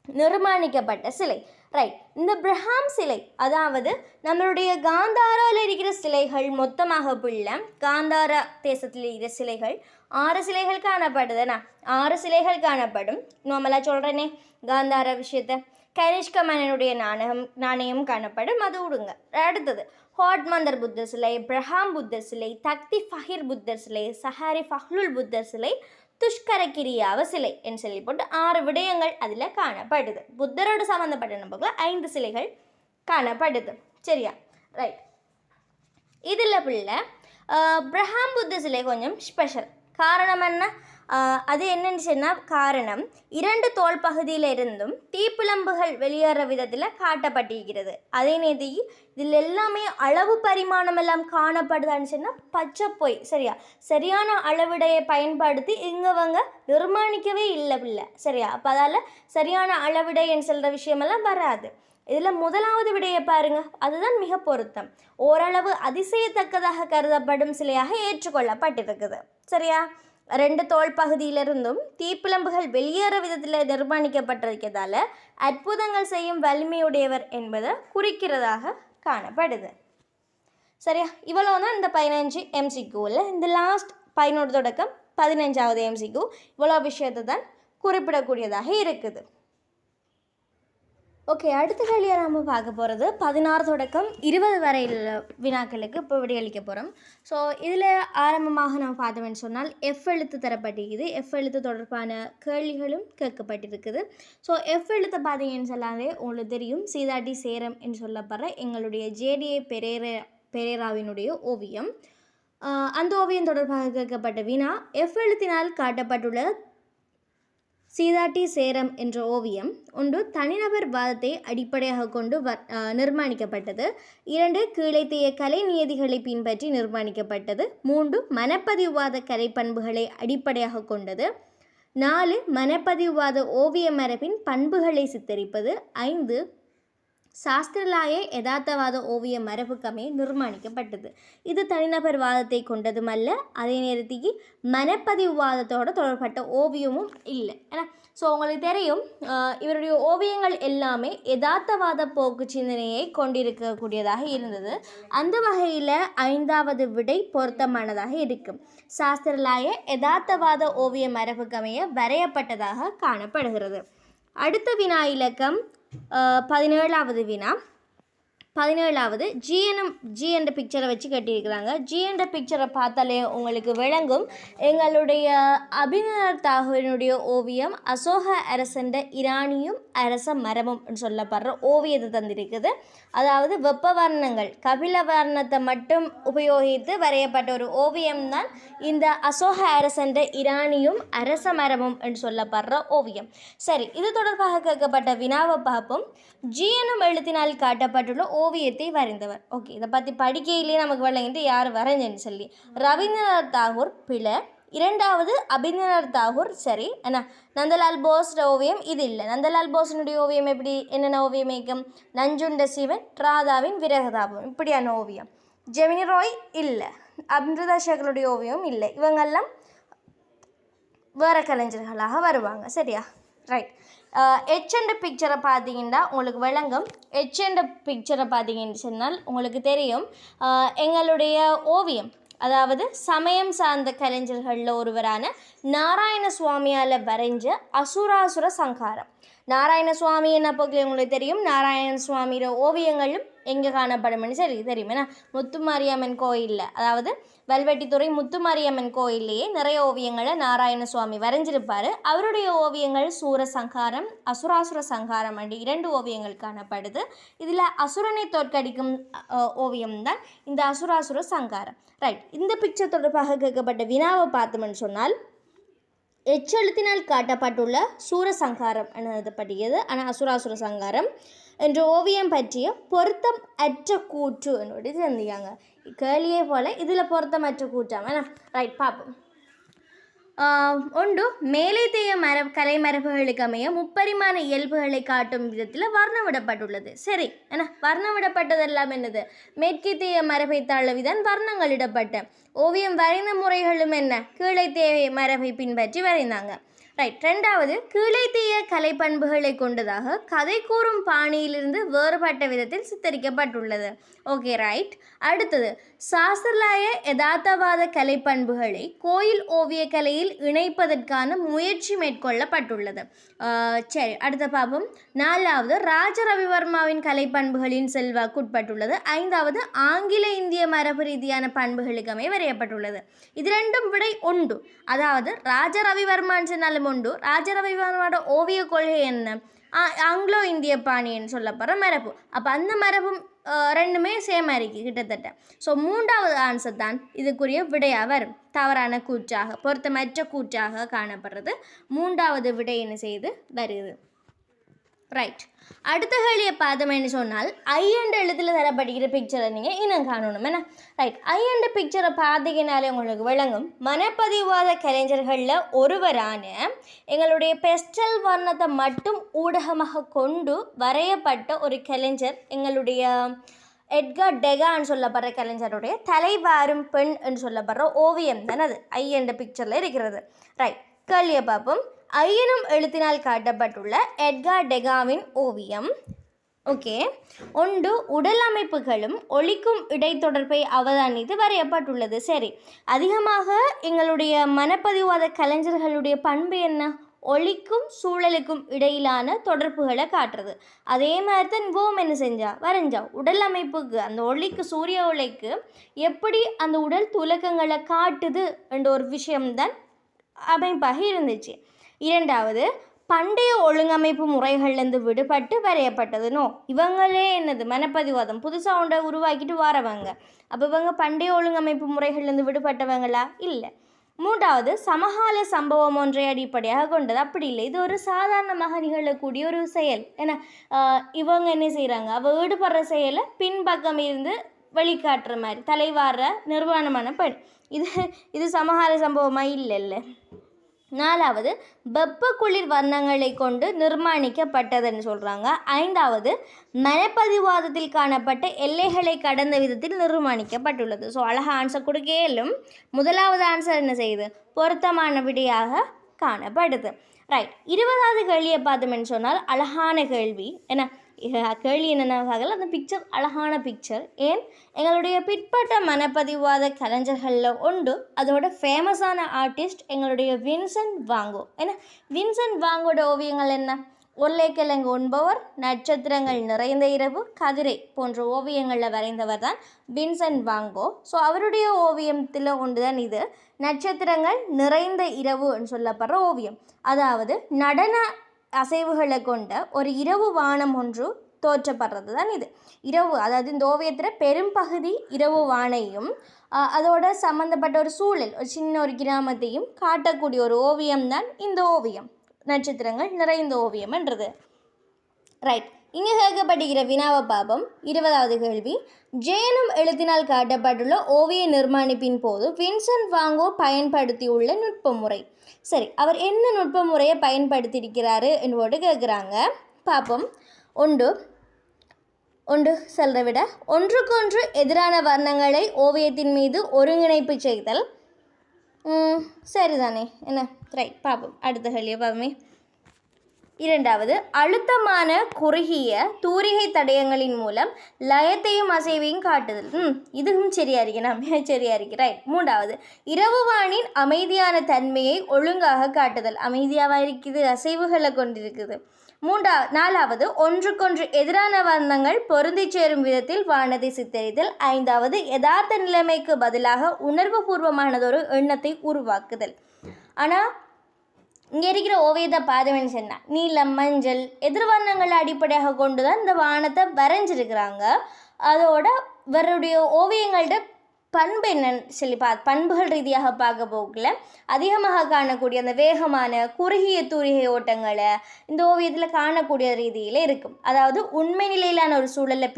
நிர்மாணிக்கப்பட்ட சிலை. ரைட், இந்த பிரஹாம் சிலை, அதாவது நம்மளுடைய காந்தாராவில் இருக்கிற சிலைகள் மொத்தமாக பிள்ளை காந்தாரா தேசத்தில் இருக்கிற சிலைகள் 6 சிலைகள் காணப்படுதுண்ணா. 6 சிலைகள் காணப்படும். நார்மலாக சொல்கிறேனே காந்தார விஷயத்தை. கனிஷ்க மன்னனுடைய நாணயம் காணப்படும், அது விடுங்க. அடுத்தது ஹோட்மந்தர் புத்தர் சிலை, பிரஹாம் புத்தர் சிலை, தக்தி ஃபஹீர் புத்தர் சிலை, சஹாரி ஃபஹ்லுல் புத்தர் சிலை, துஷ்கரக்கிரியாவ சிலை என்று சொல்லி போட்டு 6 விடயங்கள் அதில் காணப்படுது. புத்தரோடு சம்மந்தப்பட்ட நம்பர்களை 5 சிலைகள் காணப்படுது. சரியா? ரைட், இதில் பிள்ளை பிரஹாம் புத்த சிலை கொஞ்சம் ஸ்பெஷல். காரணம் என்ன? அது என்னன்னு சொன்னால், காரணம் 2 தோல் பகுதியில் இருந்தும் தீப்பிழம்புகள் வெளியேற விதத்தில் காட்டப்பட்டிருக்கிறது. அதே நேரத்தில் இதில் எல்லாமே அளவு பரிமாணம் எல்லாம் காணப்படுதான்னு சொன்னால் பச்சை பொய். சரியா? சரியான அளவிடையை பயன்படுத்தி இங்கவங்க நிர்மாணிக்கவே இல்லை. சரியா? அப்போ அதால் சரியான அளவிடைன்னு சொல்கிற விஷயமெல்லாம் வராது. இதில் முதலாவது விடையை பாருங்க, அதுதான் மிக பொருத்தம். ஓரளவு அதிசயத்தக்கதாக கருதப்படும் சிலையாக ஏற்றுக்கொள்ளப்பட்டிருக்குது. சரியா? 2 தோல் பகுதியிலிருந்தும் தீப்பிழம்புகள் வெளியேற விதத்தில் நிர்மாணிக்கப்பட்டிருக்கிறதால அற்புதங்கள் செய்யும் வலிமையுடையவர் என்பதை குறிக்கிறதாக காணப்படுது. சரியா? இவ்வளோ தான் இந்த 15 MCQவில். இந்த லாஸ்ட் 11 தொடக்கம் 15வது MCQ இவ்வளோ விஷயத்தை தான் குறிப்பிடக்கூடியதாக இருக்குது. ஓகே, அடுத்த கேள்வியாக நம்ம பார்க்க போகிறது 16 தொடக்கம் 20 வரையில் வினாக்களுக்கு இப்போ விடையளிக்க போகிறோம். ஸோ இதில் ஆரம்பமாக நம்ம பார்த்தோம்னு சொன்னால் F எழுத்து தரப்பட்டிருக்குது. F எழுத்து தொடர்பான கேள்விகளும் கேட்கப்பட்டிருக்குது. ஸோ F எழுத்தை பார்த்தீங்கன்னு சொன்னாலே உங்களுக்கு தெரியும், சீதாட்டி சேரம் என்று சொல்லப்படுற எங்களுடைய JDA பெரேராவினுடைய ஓவியம். அந்த ஓவியம் தொடர்பாக கேட்கப்பட்ட வினா, F எழுத்தினால் காட்டப்பட்டுள்ள சீதாட்டி சேரம் என்ற ஓவியம் ஒன்று தனிநபர் வாதத்தை அடிப்படையாக கொண்டு நிர்மாணிக்கப்பட்டது. 2 கீழைத்தைய கலை நியதிகளை பின்பற்றி நிர்மாணிக்கப்பட்டது. 3 மனப்பதிவுவாத கலை பண்புகளை அடிப்படையாக கொண்டது. 4 மனப்பதிவுவாத ஓவிய மரபின் பண்புகளை சித்தரிப்பது. 5 சாஸ்திரலாய யதார்த்தவாத ஓவிய மரபுக்கமே நிர்மாணிக்கப்பட்டது. இது தனிநபர் வாதத்தை கொண்டதும் அல்ல, அதே நேரத்துக்கு மனப்பதிவுவாதத்தோடு தொடர்பட்ட ஓவியமும் இல்லை. ஏன்னா ஸோ உங்களுக்கு தெரியும், இவருடைய ஓவியங்கள் எல்லாமே யதார்த்தவாத போக்கு சிந்தனையை கொண்டிருக்கக்கூடியதாக இருந்தது. அந்த வகையில் 5வது விடை பொருத்தமானதாக இருக்கும். சாஸ்திரலாய யதார்த்தவாத ஓவிய மரபுக்கமைய வரையப்பட்டதாக காணப்படுகிறது. அடுத்த வினா இலக்கம் 17வது வினா. 17வது ஜி என்ற பிக்சரை வச்சு கட்டியிருக்கிறாங்க. ஜி என்ற பிக்சரை பார்த்தாலே உங்களுக்கு விளங்கும், எங்களுடைய அபிநந்தர் தாகூரினுடைய ஓவியம் அசோக அரசண்ட இராணியும் அரச மரமும் சொல்லப்படுற ஓவியத்தை தந்திருக்குது. அதாவது வெப்ப வர்ணங்கள், கபில வர்ணத்தை மட்டும் உபயோகித்து வரையப்பட்ட ஒரு ஓவியம்தான் இந்த அசோக அரசண்ட இராணியும் அரச மரமும் என்று சொல்லப்படுற ஓவியம். சரி, இது தொடர்பாக கேட்கப்பட்ட வினாவை பார்ப்போம். ஜி எனும் எழுத்தினால் காட்டப்பட்டுள்ள ஓவியத்தை வரைந்தவர். ஓகே, இதை பற்றி படிக்கையிலேயே நமக்கு விளங்கிட்டு யார் வரைஞ்சேன்னு சொல்லி. ரவீந்திரநாத் தாகூர் பிழை. 2வது அபிநந்தர் தாகூர் சரி. ஏன்னா நந்தலால் போஸ் ஓவியம் இது இல்லை. நந்தலால் போஸினுடைய ஓவியம் எப்படி, என்னென்ன ஓவியம் இயக்கம்? நஞ்சுண்ட சிவன், ராதாவின் விரகதாபம், இப்படியான ஓவியம். ஜெமினி ராய் இல்லை. அமிர்தா சேகருடைய ஓவியம் இல்லை. இவங்கெல்லாம் வேறு கலைஞர்களாக வருவாங்க. சரியா? ரைட். H என்ற பிக்சரை பார்த்தீங்கன்னா உங்களுக்கு விளங்கும். H என்ற பிக்சரை பார்த்தீங்கன்னு சொன்னால் உங்களுக்கு தெரியும், எங்களுடைய ஓவியம், அதாவது சமயம் சார்ந்த கலைஞர்களில் ஒருவரான நாராயண சுவாமியால் வரைஞ்ச அசுராசுர சங்காரம். நாராயண சுவாமி என்ன போக்கில் உங்களுக்கு தெரியும், நாராயண சுவாமியோட ஓவியங்களும் எங்கே காணப்படும்னு சரி தெரியும். ஏன்னா முத்துமாரியம்மன் கோயிலில், அதாவது வல்வெட்டித்துறை முத்துமாரியம்மன் கோயிலேயே நிறைய ஓவியங்களை நாராயண சுவாமி வரைஞ்சிருப்பார். அவருடைய ஓவியங்கள் சூரசங்காரம், அசுராசுர சங்காரம் என்று 2 ஓவியங்கள் காணப்படுது. இதில் அசுரனை தோற்கடிக்கும் ஓவியம்தான் இந்த அசுராசுர சங்காரம். ரைட். இந்த பிக்சர் தொடர்பாக கேட்கப்பட்ட வினாவை பார்த்தோம்னு சொன்னால், எச்செழுத்தினால் காட்டப்பட்டுள்ள சூரசங்காரம் என்னது பற்றியது. ஆனால் அசுராசுர சங்காரம் என்ற ஓவியம் பற்றிய பொருத்தம் அற்ற கூற்று என்னோட தெரிஞ்சுக்காங்க. கேள்வியே போல் இதில் பொருத்தமற்ற கூற்றாம. ரைட், பார்ப்போம். ஒன்று மேலைத்தேய கலை மரபுகளுக்கு அமைய முப்பரிமாண இயல்புகளை காட்டும் விதத்தில் வர்ணமிடப்பட்டுள்ளது. சரி, ஏன்னா வர்ணமிடப்பட்டதெல்லாம் என்னது? மேற்கைத்தேய மரபை தழுவிதான் வர்ணங்களிடப்பட்ட ஓவியம் வரைந்த முறைகளும் என்ன? கீழைத்தேய மரபை பின்பற்றி வரைந்தாங்க. ரைட். 2வது கீழைத்தேய கலை பண்புகளை கொண்டதாக கதை கூறும் பாணியிலிருந்து வேறுபட்ட விதத்தில் சித்தரிக்கப்பட்டுள்ளது. Okay, right. அடுத்தது சாஸ்திரலாய யதார்த்தவாத கலை பண்புகளை கோயில் ஓவிய கலையில் இணைப்பதற்கான முயற்சி மேற்கொள்ளப்பட்டுள்ளது. சரி, அடுத்த பாப்போம். 4வது ராஜ ரவிவர்மாவின் கலை பண்புகளின் செல்வாக்குட்பட்டுள்ளது. 5வது ஆங்கில இந்திய மரபு ரீதியான பண்புகளுக்குமே வரையப்பட்டுள்ளது. இது 2ம் விடை உண்டு. அதாவது ராஜ ரவிவர்மான்னு சொன்னாலும் உண்டு. ராஜ ரவிவர்மாவோட ஓவிய கொள்கை என்ன? ஆங்கிலோ இந்திய பாணின்னு சொல்லப்படுற மரபு. அப்போ அந்த மரபும் ரெண்டுமே சேமாக இருக்குது கிட்டத்தட்ட. ஸோ மூன்றாவது ஆன்சர் தான் இதுக்குரிய விடையாக வரும். தவறான கூற்றாக, பொருத்தமற்ற கூற்றாக காணப்படுறது மூன்றாவது விடை என்ன செய்து வருது. ரைட். அடுத்த கேள்வியை பார்த்தோம்னு சொன்னால் ஐ என்ற எழுத்தில் தரப்படுகிற பிக்சரை நீங்கள் இன்னும் காணணும் என்ன. ரைட். ஐ என்ற பிக்சரை பார்த்தீங்கன்னாலே உங்களுக்கு விளங்கும். மனப்பதிவாத கலைஞர்களில் ஒருவரான எங்களுடைய பெஸ்டல் வர்ணத்தை மட்டும் ஊடகமாக கொண்டு வரையப்பட்ட ஒரு கலைஞர் எங்களுடைய எட்கர் டெகான்னு சொல்லப்படுற கலைஞருடைய தலைவாரும் பெண் என்று சொல்லப்படுற ஓவியம் தான் அது ஐ என்ற பிக்சரில் இருக்கிறது. ரைட். கேள்வியை பார்ப்போம். ஐ எனும் எழுத்தினால் காட்டப்பட்டுள்ள எட்கர் டெகாவின் ஓவியம். ஓகே. ஒன்று உடல் அமைப்புகளும் ஒளிக்கும் இடைத்தொடர்பை அவதானித்து வரையப்பட்டுள்ளது. சரி. அதிகமாக எங்களுடைய மனப்பதிவாத கலைஞர்களுடைய பண்பு என்ன? ஒளிக்கும் சூழலுக்கும் இடையிலான தொடர்புகளை காட்டுறது. அதே மாதிரி தான் இவோம் என்ன செஞ்சா வரைஞ்சா உடல் அமைப்புக்கு அந்த ஒளிக்கு சூரிய ஒளிக்கு எப்படி அந்த உடல் துலக்கங்களை காட்டுது என்ற ஒரு விஷயம்தான் அமைப்பாக இருந்துச்சு. இரண்டாவது, பண்டைய ஒழுங்கமைப்பு முறைகள்லேருந்து விடுபட்டு வரையப்பட்டது. இவங்களே என்னது மனப்பதிவாதம் புதுசாக ஒன்றை உருவாக்கிட்டு வரவங்க. அப்போ இவங்க பண்டைய ஒழுங்கமைப்பு முறைகள்லேருந்து விடுபட்டவங்களா? இல்லை. மூன்றாவது, சமகால சம்பவம் ஒன்றை அடிப்படையாக கொண்டது. அப்படி இல்லை, இது ஒரு சாதாரணமாக நிகழக்கூடிய ஒரு செயல். ஏன்னா இவங்க என்ன செய்கிறாங்க, அவள் ஈடுபடுற செயலை பின்பக்கம் இருந்து வெளிக்காட்டுற மாதிரி தலைவார நிர்வாணமான பெண். இது சமகால சம்பவமாக இல்லை. நாலாவது, வெப்ப குளிர் வர்ணங்களை கொண்டு நிர்மாணிக்கப்பட்டதுன்னு சொல்கிறாங்க. ஐந்தாவது, மனப்பதிவாதத்தில் காணப்பட்ட எல்லைகளை கடந்த விதத்தில் நிர்மாணிக்கப்பட்டுள்ளது. ஸோ அழகாக ஆன்சர் கொடுக்கலும் முதலாவது ஆன்சர் என்ன செய்யுது? பொருத்தமான விடையாக காணப்படுது. ரைட். 20வது கேள்வியை பார்த்தோம்னு சொன்னால் அழகான கேள்வி. ஏன்னா கேள்வி என்னென்னாகல அந்த பிக்சர் அழகான பிக்சர். ஏன் எங்களுடைய பிற்பட்ட மனப்பதிவாத கலைஞர்களில் ஒன்று அதோட ஃபேமஸான ஆர்டிஸ்ட் எங்களுடைய வின்சென்ட் வாங்கோ. ஏன்னா வின்சென்ட் வாங்கோட ஓவியங்கள் என்ன? ஒல்லைக்கிழங்கு உண்பவர், நட்சத்திரங்கள் நிறைந்த இரவு, கதிரை போன்ற ஓவியங்களில் வரைந்தவர் தான் வின்சென்ட் வாங்கோ. ஸோ அவருடைய ஓவியத்தில் ஒன்று தான் இது நட்சத்திரங்கள் நிறைந்த இரவுன்னு சொல்லப்படுற ஓவியம். அதாவது நடன அசைவுகளை கொண்ட ஒரு இரவு வானம் ஒன்று தோற்றப்படுறது தான் இது. இரவு, அதாவது இந்த ஓவியத்தில் பெரும்பகுதி இரவு வானையும் அதோட சம்மந்தப்பட்ட ஒரு சூழல், ஒரு சின்ன ஒரு கிராமத்தையும் காட்டக்கூடிய ஒரு ஓவியம்தான் இந்த ஓவியம், நட்சத்திரங்கள் நிறைந்த ஓவியம்ன்றது. ரைட். இங்கே கேட்கப்படுகிற வினாவை பாபம். 20வது கேள்வி, ஜேனும் எழுத்தினால் காட்டப்பட்டுள்ள ஓவிய நிர்மாணிப்பின் போது வின்சென்ட் வாங்கோ பயன்படுத்தியுள்ள நுட்ப முறை. சரி, அவர் என்ன நுட்ப முறையை பயன்படுத்தியிருக்கிறாரு என்போடு கேட்குறாங்க. பார்ப்போம். ஒன்று சொல்கிற விட ஒன்றுக்கொன்று எதிரான வர்ணங்களை ஓவியத்தின் மீது ஒருங்கிணைப்பு செய்தல். சரிதானே என்ன? ரைட். பார்ப்போம். அடுத்த கேள்வியை பார்ப்போமே. இரண்டாவது, அழுத்தமான குறுகிய தூரிகை தடயங்களின் மூலம் லயத்தையும் அசைவையும் காட்டுதல். இதுவும் சரியா இருக்கு, நம்ம சரியா இருக்கு. ரைட். மூன்றாவது, இரவுவானின் அமைதியான தன்மையை ஒழுங்காக காட்டுதல். அமைதியாக இருக்குது, அசைவுகளை கொண்டிருக்குது. நாலாவது, ஒன்றுக்கொன்று எதிரான வர்ணங்கள் பொருந்தி சேரும் விதத்தில் வானத்தை சித்தரித்தல். ஐந்தாவது, யதார்த்த நிலைமைக்கு பதிலாக உணர்வு பூர்வமானதொரு எண்ணத்தை உருவாக்குதல். ஆனால் இங்கே இருக்கிற ஓவியத்தை பார்த்தவன்னு சொன்னால் நீலம், மஞ்சள், எதிர்வர்ணங்களை அடிப்படையாக கொண்டு தான் இந்த வானத்தை வரைஞ்சிருக்கிறாங்க. அதோட இவருடைய ஓவியங்கள்ட பண்பு என்னன்னு சொல்லி பண்புகள் ரீதியாக பார்க்க போகல அதிகமாக காணக்கூடிய அந்த வேகமான குறுகிய தூரிகை ஓட்டங்களை இந்த ஓவியத்தில் காணக்கூடிய ரீதியில் இருக்கும். அதாவது உண்மை நிலையிலான ஒரு சூழலை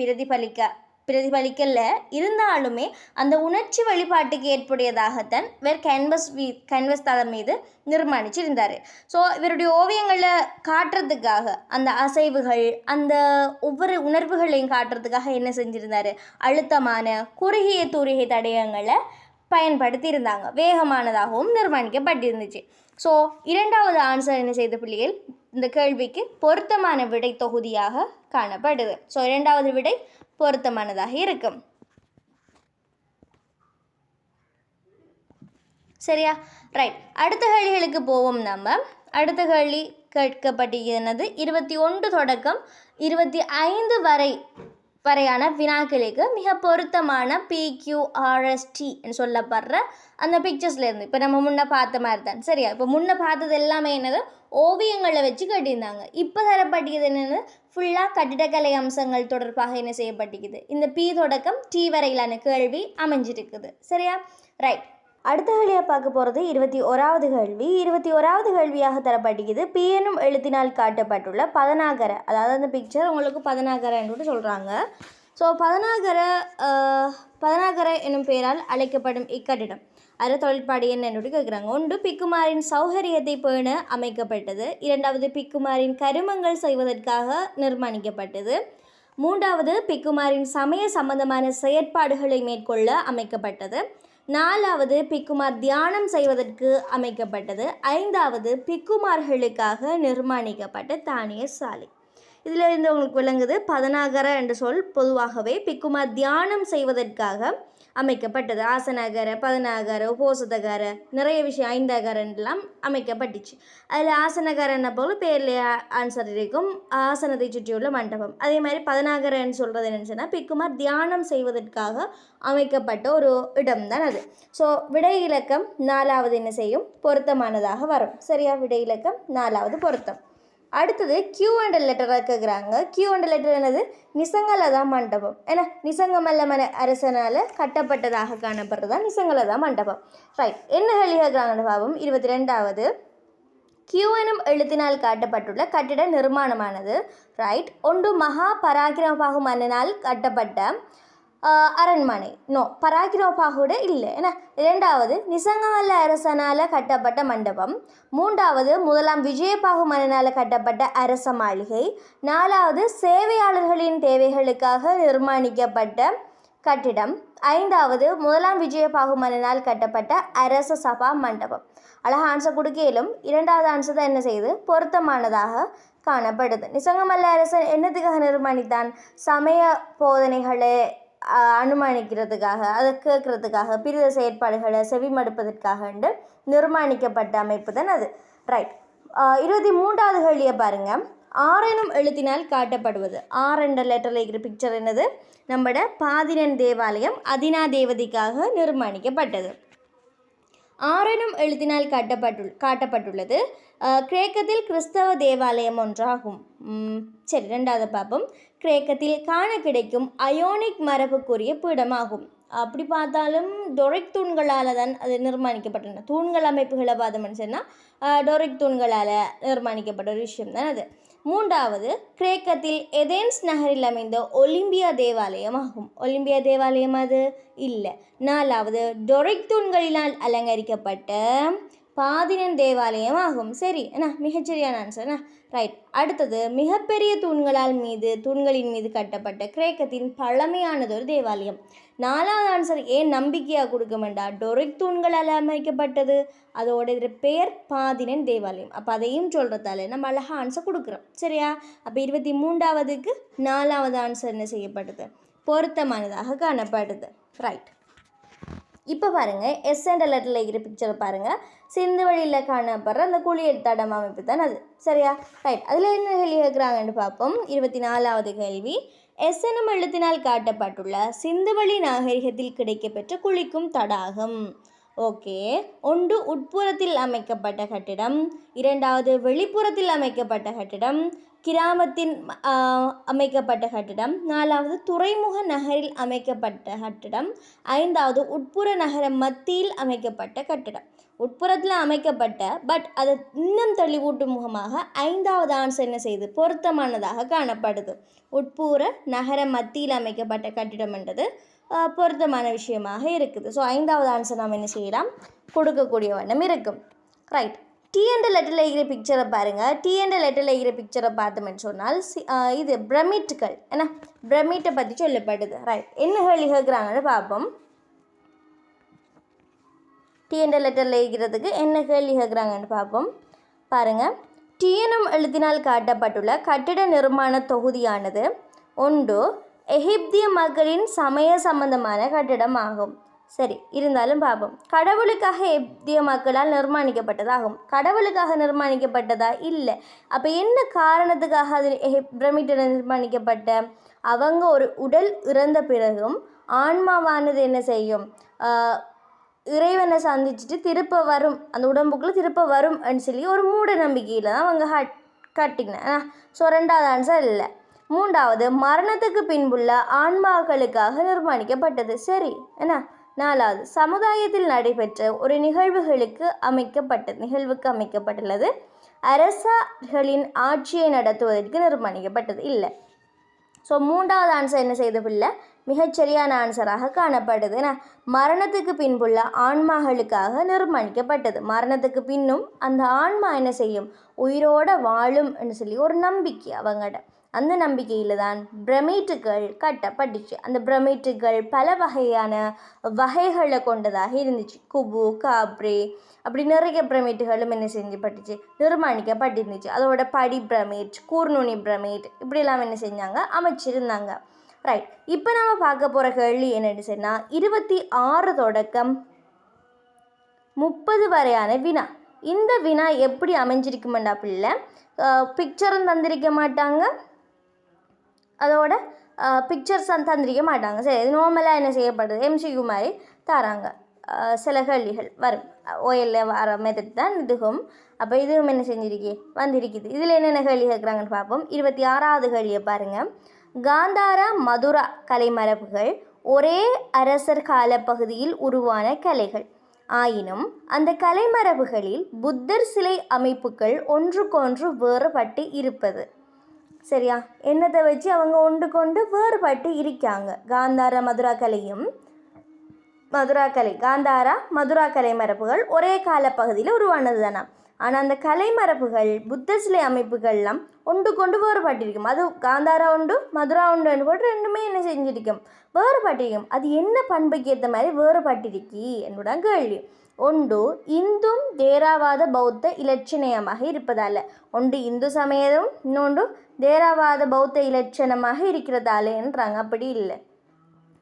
பிரதிபலிக்கல இருந்தாலுமே அந்த உணர்ச்சி வெளிப்பாட்டுக்கு ஏற்புடையதாகத்தான் இவர் கேன்வஸ் தளம் மீது நிர்மாணிச்சிருந்தார். ஸோ இவருடைய ஓவியங்களை காட்டுறதுக்காக அந்த அசைவுகள், அந்த ஒவ்வொரு உணர்வுகளையும் காட்டுறதுக்காக என்ன செஞ்சுருந்தார்? அழுத்தமான குறுகிய தூரிகை தடயங்களை பயன்படுத்தி இருந்தாங்க. வேகமானதாகவும் நிர்மாணிக்கப்பட்டிருந்துச்சு. ஸோ இரண்டாவது ஆன்சர் என்ன செய்த பிள்ளைகள்? இந்த கேள்விக்கு பொருத்தமான விடை தொகுதியாக காணப்படுது. ஸோ இரண்டாவது விடை பொருத்தமானதாக இருக்கும். சரியா? ரைட். அடுத்த கேள்விகளுக்கு போவோம். நம்ம அடுத்த கேள்வி கேட்கப்பட்டிருக்கிறது 21 தொடக்கம் 25 வரை வரையான வினாக்களுக்கு மிக பொருத்தமான PQRST சொல்லப்படுற அந்த பிக்சர்ஸ்லேருந்து இப்போ நம்ம முன்ன பார்த்த மாதிரி தான் சரியா. இப்போ முன்ன பார்த்தது எல்லாமே என்னது ஓவியங்களை வச்சு கட்டியிருந்தாங்க. இப்போ தரப்பட்டியது என்னென்னு ஃபுல்லாக கட்டிடக்கலை அம்சங்கள் தொடர்பாக என்ன செய்யப்பட்டிருக்குது. இந்த P தொடக்கம் T வரையிலான கேள்வி அமைஞ்சிருக்குது சரியா. ரைட், அடுத்த கேள்வியாக பார்க்க போகிறது 21வது கேள்வி. 21வது கேள்வியாக தரப்பட்டிருக்குது. P என்னும் எழுத்தினால் காட்டப்பட்டுள்ள பதனாகர, அதாவது அந்த பிக்சர் உங்களுக்கு பதனாகரன்னு சொல்கிறாங்க. ஸோ பதனாகர என்னும் பெயரால் அழைக்கப்படும் இக்கட்டிடம் அது தொழிற்பாடு என்னன்னு கேட்குறாங்க. ஒன்று, பிக்குமாரின் சௌகரியத்தை பேண அமைக்கப்பட்டது. இரண்டாவது, பிக்குமாரின் கருமங்கள் செய்வதற்காக நிர்மாணிக்கப்பட்டது. மூன்றாவது, பிக்குமாரின் சமய சம்பந்தமான செயற்பாடுகளை மேற்கொள்ள அமைக்கப்பட்டது. நாலாவது, பிக்குமார் தியானம் செய்வதற்கு அமைக்கப்பட்டது. ஐந்தாவது, பிக்குமார்களுக்காக நிர்மாணிக்கப்பட்ட தானிய சாலை. இதில் இருந்து உங்களுக்கு விளங்குது பதனாகர என்ற சொல் பொதுவாகவே பிக்குமார் தியானம் செய்வதற்காக அமைக்கப்பட்டது. ஆசனாகர, பதனாகர, உபோசதகார, நிறைய விஷயம் ஐந்தாகரெல்லாம் அமைக்கப்பட்டுச்சு. அதில் ஆசனகாரன்ன போல் பேரில் ஆன்சர் இருக்கும், ஆசனத்தை சுற்றியுள்ள மண்டபம். அதே மாதிரி பதனாகரன்னு சொல்கிறது என்னன்னு சொன்னால் பிக்குமார் தியானம் செய்வதற்காக அமைக்கப்பட்ட ஒரு இடம் தான் அது. ஸோ விடை இலக்கம் 4வது என்ன செய்யும், பொருத்தமானதாக வரும் சரியா. விடை இலக்கம் 4வது பொருத்தம். அடுத்தது Q என்ற லெட்டராக கேட்குறாங்க. Q என்ற லெட்டர் என்னது, நிசங்கலதா மண்டபம். ஏன்னா நிசங்கமல்ல அரசனால் கட்டப்பட்டதாக காணப்படுறதா நிசங்கலதா மண்டபம். ரைட், என்ன கேள்வி கேட்குறாங்கன்னு பாவம். 22வது, Q எனும் எழுத்தினால் காட்டப்பட்டுள்ள கட்டிட நிர்மாணமானது. ரைட், ஒன்று மகா பராக்கிரமபாகு மன்னனால் கட்டப்பட்ட அரண்மனை. நோ, பராக்கிரமபாகுட இல்லை. ஏன்னா இரண்டாவது, நிசங்கமல்ல அரசனால் கட்டப்பட்ட மண்டபம். மூன்றாவது, முதலாம் விஜயபாகு மன்னனால் கட்டப்பட்ட அரச மாளிகை. நாலாவது, சேவையாளர்களின் தேவைகளுக்காக நிர்மாணிக்கப்பட்ட கட்டிடம். ஐந்தாவது, முதலாம் விஜயபாகு மன்னனால் கட்டப்பட்ட அரச சபா மண்டபம். அழகாக ஆன்சர் கொடுக்கலும் இரண்டாவது ஆன்சர் தான் என்ன செய்யுது, பொருத்தமானதாக காணப்படுது. நிசங்கமல்ல அரசன் என்னத்துக்காக நிர்மாணித்தான், சமய போதனைகளை அனுமானிக்கிறதுக்காக, அதை கேட்கறதுக்காக, பிரித செயற்பாடுகளை செவிமடுப்பதற்காக நிர்மாணிக்கப்பட்ட அமைப்பு தான் அது. ரைட், 23வது கேள்வியை பாருங்கள். R எனும் எழுத்தினால் காட்டப்படுவது. R என்ற லெட்டரில் இருக்கிற பிக்சர் என்னது, நம்மட பாதிரன் தேவாலயம் அதினா தேவதைக்காக நிர்மாணிக்கப்பட்டது. R எனும் எழுத்தினால் காட்டப்பட்டுள்ளது. கிரேக்கத்தில் கிறிஸ்தவ தேவாலயம் ஒன்றாகும். சரி, ரெண்டாவது பார்ப்போம். கிரேக்கத்தில் காண கிடைக்கும் அயோனிக் மரபுக்குரிய பீடமாகும். அப்படி பார்த்தாலும் டொரிக் தூண்களால் தான் அது நிர்மாணிக்கப்பட்டன. தூண்கள் அமைப்புகளை பார்த்தோம்னு சொன்னால் டொரிக் தூண்களால் நிர்மாணிக்கப்பட்ட ஒரு விஷயம் தான் அது. மூன்றாவது, கிரேக்கத்தில் எதென்ஸ் நகரில் அமைந்த ஒலிம்பியா தேவாலயம் ஆகும். ஒலிம்பியா தேவாலயம் அது இல்லை. நாலாவது, டொரிக் தூண்களினால் அலங்கரிக்கப்பட்ட பாதிரன் தேவாலயம் ஆகும். சரி என்ன, மிகச்சரியான ஆன்சர். ரைட், அடுத்தது, மிகப்பெரிய தூண்களின் மீது கட்டப்பட்ட கிரேக்கத்தின் பழமையானதொரு தேவாலயம். நாலாவது ஆன்சர் ஏன் நம்பிக்கையாக கொடுக்க வேண்டாம், டொரிக் தூண்களால் அமைக்கப்பட்டது, அதோட இதில் பேர் பாதிரன் தேவாலயம். அப்போ அதையும் சொல்கிறதால நம்ம அழகாக ஆன்சர் கொடுக்குறோம் சரியா. அப்போ 23வதுக்கு 4வது ஆன்சர் என்ன செய்யப்பட்டது, பொருத்தமானதாக காணப்படுது. ரைட், இப்போ பாருங்கள், எஸ் என்ற லெட்டரில் இருக்கிற பிக்சரை பாருங்கள். சிந்து வழியில் காணப்படுற அந்த குளியல் தடம் அமைப்பு தான் அது சரியா. ரைட், அதில் என்ன கேள்வி கேட்குறாங்கன்னு பார்ப்போம். 24வது கேள்வி, எஸ் எனும் எழுத்தினால் காட்டப்பட்டுள்ள சிந்துவெளி நாகரிகத்தில் கிடைக்கப்பெற்ற குளிக்கும் தடாகம். ஓகே, ஒன்று உட்புறத்தில் அமைக்கப்பட்ட கட்டிடம், இரண்டாவது வெளிப்புறத்தில் அமைக்கப்பட்ட கட்டிடம், கிராமத்தின் அமைக்கப்பட்ட கட்டிடம், நாலாவது துறைமுக நகரில் அமைக்கப்பட்ட கட்டிடம், ஐந்தாவது உட்புற நகர மத்தியில் அமைக்கப்பட்ட கட்டிடம். உட்புறத்தில் அமைக்கப்பட்ட பட் அது இன்னும் தெளிவூட்டும் முகமாக 5வது ஆன்சர் என்ன செய்யுது, பொருத்தமானதாக காணப்படுது. உட்புற நகர மத்தியில் அமைக்கப்பட்ட கட்டிடம் என்றது பொருத்தமான விஷயமாக இருக்குது. ஸோ 5வது ஆன்சர் நாம் என்ன செய்யலாம், கொடுக்கக்கூடிய வண்ணம் இருக்கும். ரைட், டி என்ற லெட்டரில் இருக்கிற பிக்சரை பாருங்கள். டி என்ற லெட்டரில் இருக்கிற பிக்சரை பார்த்தோம்னு சொன்னால் இது பிரமிட்டுகள், ஏன்னா பிரமிட்டை பற்றி சொல்லப்படுது. ரைட், என்ன கேள்வி கேட்குறாங்கன்னு பார்ப்போம். டி என்ற லெட்டரில் இருக்கிறதுக்கு என்ன கேள்வி கேட்குறாங்கன்னு பார்ப்போம். பாருங்கள், டி எனும் எழுத்தினால் காட்டப்பட்டுள்ள கட்டிட நிர்மாண தொகுதியானது ஒன்று எகிப்திய மக்களின் சமய சம்பந்தமான கட்டிடம் ஆகும். சரி, இருந்தாலும் பார்ப்போம். கடவுளுக்காக எப்திய மக்களால் நிர்மாணிக்கப்பட்டதாகும். கடவுளுக்காக நிர்மாணிக்கப்பட்டதா இல்லை. அப்போ என்ன காரணத்துக்காக அது பிரமிட்டில் நிர்மாணிக்கப்பட்ட? அவங்க ஒரு உடல் இறந்த பிறகும் ஆன்மாவானது என்ன செய்யும்? இறைவனை சந்திச்சுட்டு திருப்ப வரும், அந்த உடம்புக்குள்ளே திருப்ப வரும் சொல்லி ஒரு மூட நம்பிக்கையில் தான் அவங்க கட்டிக்கினேன். ஸோ 2வது ஆன்சர் இல்லை. 3வது மரணத்துக்கு பின்புள்ள ஆன்மாக்களுக்காக நிர்மாணிக்கப்பட்டது. சரி என்ன? 4வது சமுதாயத்தில் நடைபெற்ற ஒரு நிகழ்வுக்கு அமைக்கப்பட்டுள்ளது. அரசர்களின் ஆட்சியை நடத்துவதற்கு நிர்மாணிக்கப்பட்டது. இல்லை. ஸோ 3வது ஆன்சர் என்ன செய்ததில்லை, மிகச்சரியான ஆன்சராக காணப்படுது. மரணத்துக்கு பின்புள்ள ஆன்மாக்களுக்காக நிர்மாணிக்கப்பட்டது. மரணத்துக்கு பின்னும் அந்த ஆன்மா என்ன செய்யும்? உயிரோட வாழும் சொல்லி ஒரு நம்பிக்கை அவங்கள்ட. அந்த நம்பிக்கையில் தான் பிரமிட்டுகள் கட்டப்பட்டுச்சு. அந்த பிரமிட்டுகள் பல வகையான வகைகளை கொண்டதாக இருந்துச்சு. குபு, காப்ரே, அப்படி நிறைய பிரமிட்டுகளும் என்ன செஞ்சப்பட்டுச்சு? நிர்மாணிக்கப்பட்டிருந்துச்சு. அதோட படி பிரமிட், கூர்நுனி பிரமிட், இப்படிலாம் என்ன செஞ்சாங்க? அமைச்சிருந்தாங்க. ரைட். இப்போ நம்ம பார்க்க போகிற கேள்வி என்னென்னு சொன்னால் 26 தொடக்கம் 30 வரையான வினா. இந்த வினா எப்படி அமைஞ்சிருக்குமெண்டா பிள்ளை, பிக்சரும் தந்திருக்க மாட்டாங்க, அதோட பிக்சர்ஸ் தந்திரிக்க மாட்டாங்க. சரி, இது நார்மலாக என்ன செய்யப்படுது? MCQ மாதிரி தராங்க. சில கேள்விகள் வரும், ஓஎல்ல வர மெத்தட் தான் இதுவும். அப்போ இதுவும் என்ன செஞ்சிருக்கே வந்திருக்குது. இதில் என்னென்ன கேள்வி கேட்குறாங்கன்னு பார்ப்போம். 26வது கேள்வியை பாருங்கள். காந்தாரா மதுரா கலைமரபுகள் ஒரே அரசர் காலப்பகுதியில் உருவான கலைகள் ஆயினும் அந்த கலைமரபுகளில் புத்தர் சிலை அமைப்புகள் ஒன்றுக்கொன்று வேறுபட்டு இருப்பது. சரியா? என்னத்தை வச்சு அவங்க ஒன்றுக்கொண்டு வேறுபட்டு இருக்காங்க? காந்தாரா மதுரா கலையும் காந்தாரா மதுரா கலை மரபுகள் ஒரே காலப்பகுதியில் உருவானது தானே. ஆனால் அந்த கலைமரபுகள் புத்தர் சிலை அமைப்புகள்லாம் ஒன்றுக்கொண்டு வேறுபட்டிருக்கும். அது காந்தாரா உண்டு, மதுரா உண்டு போட்டு ரெண்டுமே என்ன செஞ்சிருக்கும்? வேறுபட்டிருக்கும். அது என்ன பண்புக்கு ஏற்ற மாதிரி வேறுபட்டிருக்கி என்னோட கேள்வி. ஒன்று இந்தும் தேராவாத பௌத்த இலட்சணமாக இருப்பதால், ஒன்று இந்து சமயம், இன்னொன்று தேராவாத பௌத்த இலட்சணமாக இருக்கிறதாலேன்றாங்க. அப்படி இல்லை,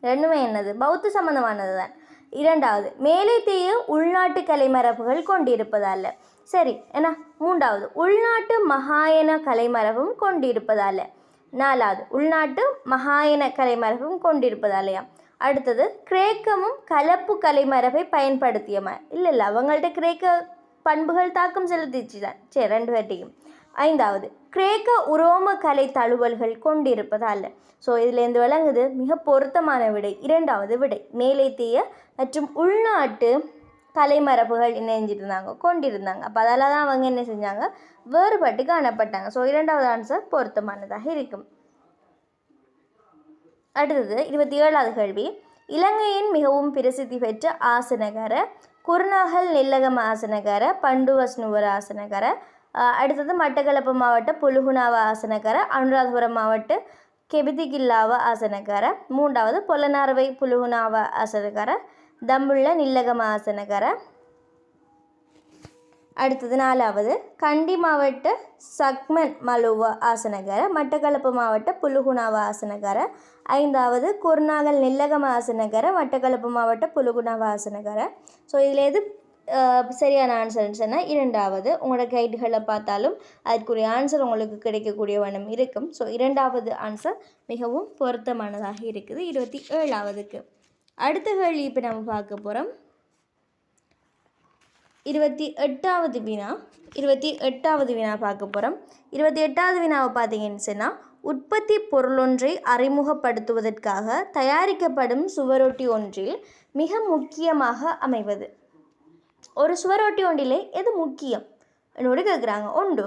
ரெண்டுமே என்னது? பௌத்த சம்பந்தமானது தான். 2வது மேலைத்தேய உள்நாட்டு கலைமரபுகள் கொண்டிருப்பதால். சரி ஏன்னா. 3வது உள்நாட்டு மகாயன கலைமரபும் கொண்டிருப்பதால். 4வது உள்நாட்டு மகாயன கலைமரபும் கொண்டிருப்பதாலையா. அடுத்தது கிரேக்கமும் கலப்பு கலைமரபை பயன்படுத்தியமா. இல்லை அவங்கள்ட்ட கிரேக்க பண்புகள் தாக்கம் செலுத்திச்சு தான். சரி, 2 பேர்ட்டையும். 5வது கிரேக்க உரோம கலை தழுவல்கள் கொண்டிருப்பதால். ஸோ இதுலேருந்து விளங்குது மிக பொருத்தமான விடை 2வது விடை. மேலைத்தேய மற்றும் உள்நாட்டு கலைமரபுகள் என்ன செஞ்சுருந்தாங்க? கொண்டிருந்தாங்க. அப்போ அதால் தான் அவங்க என்ன செஞ்சாங்க? வேறுபட்டு காணப்பட்டாங்க. ஸோ 2வது ஆன்சர் பொருத்தமானதாக இருக்கும். அடுத்தது 27வது கேள்வி. இலங்கையின் மிகவும் பிரசித்தி பெற்ற ஆசனகர குருநாகல் நெல்லகம ஆசனகர பண்டுவஸ்னுவர ஆசனகர. அடுத்தது மட்டக்களப்பு மாவட்ட புலுகுணாவ ஆசனகர, அனுராதபுரம் மாவட்ட கெபிதிகில்லாவ ஆசனகர. 3வது பொலனார்வை புலுகுணாவ ஆசனகர, தம்புள்ள நில்லகம ஆசனகர. அடுத்தது 4வது கண்டி மாவட்ட சக்மன் மலுவ ஆசனகர, மட்டக்களப்பு மாவட்ட புலுகுணாவ ஆசனகர. 5வது குருநாகல் நெல்லகம ஆசனகர, மட்டக்களப்பு மாவட்ட புலுகுணாவ ஆசனகர. ஸோ இதில் எது சரியான ஆன்சர்ன்னு சொன்னால் 2வது. உங்களோட கைடுகளை பார்த்தாலும் அதுக்குரிய ஆன்சர் உங்களுக்கு கிடைக்கக்கூடிய வண்ணம் இருக்கும். ஸோ 2வது ஆன்சர் மிகவும் பொருத்தமானதாக இருக்குது 27வதுக்கு. அடுத்த கேள்வி இப்போ நம்ம பார்க்க போகிறோம். 28வது வினா. 28வது வினா பார்க்க போகிறோம். 28வது வினாவை பார்த்தீங்கன்னு சொன்னால், உற்பத்தி பொருளொன்றை அறிமுகப்படுத்துவதற்காக தயாரிக்கப்படும் சுவரொட்டி ஒன்றில் மிக முக்கியமாக அமைவது. ஒரு சுவரொட்டி ஒன்றிலே எது முக்கியம் என்னோடு கேட்குறாங்க. ஒன்று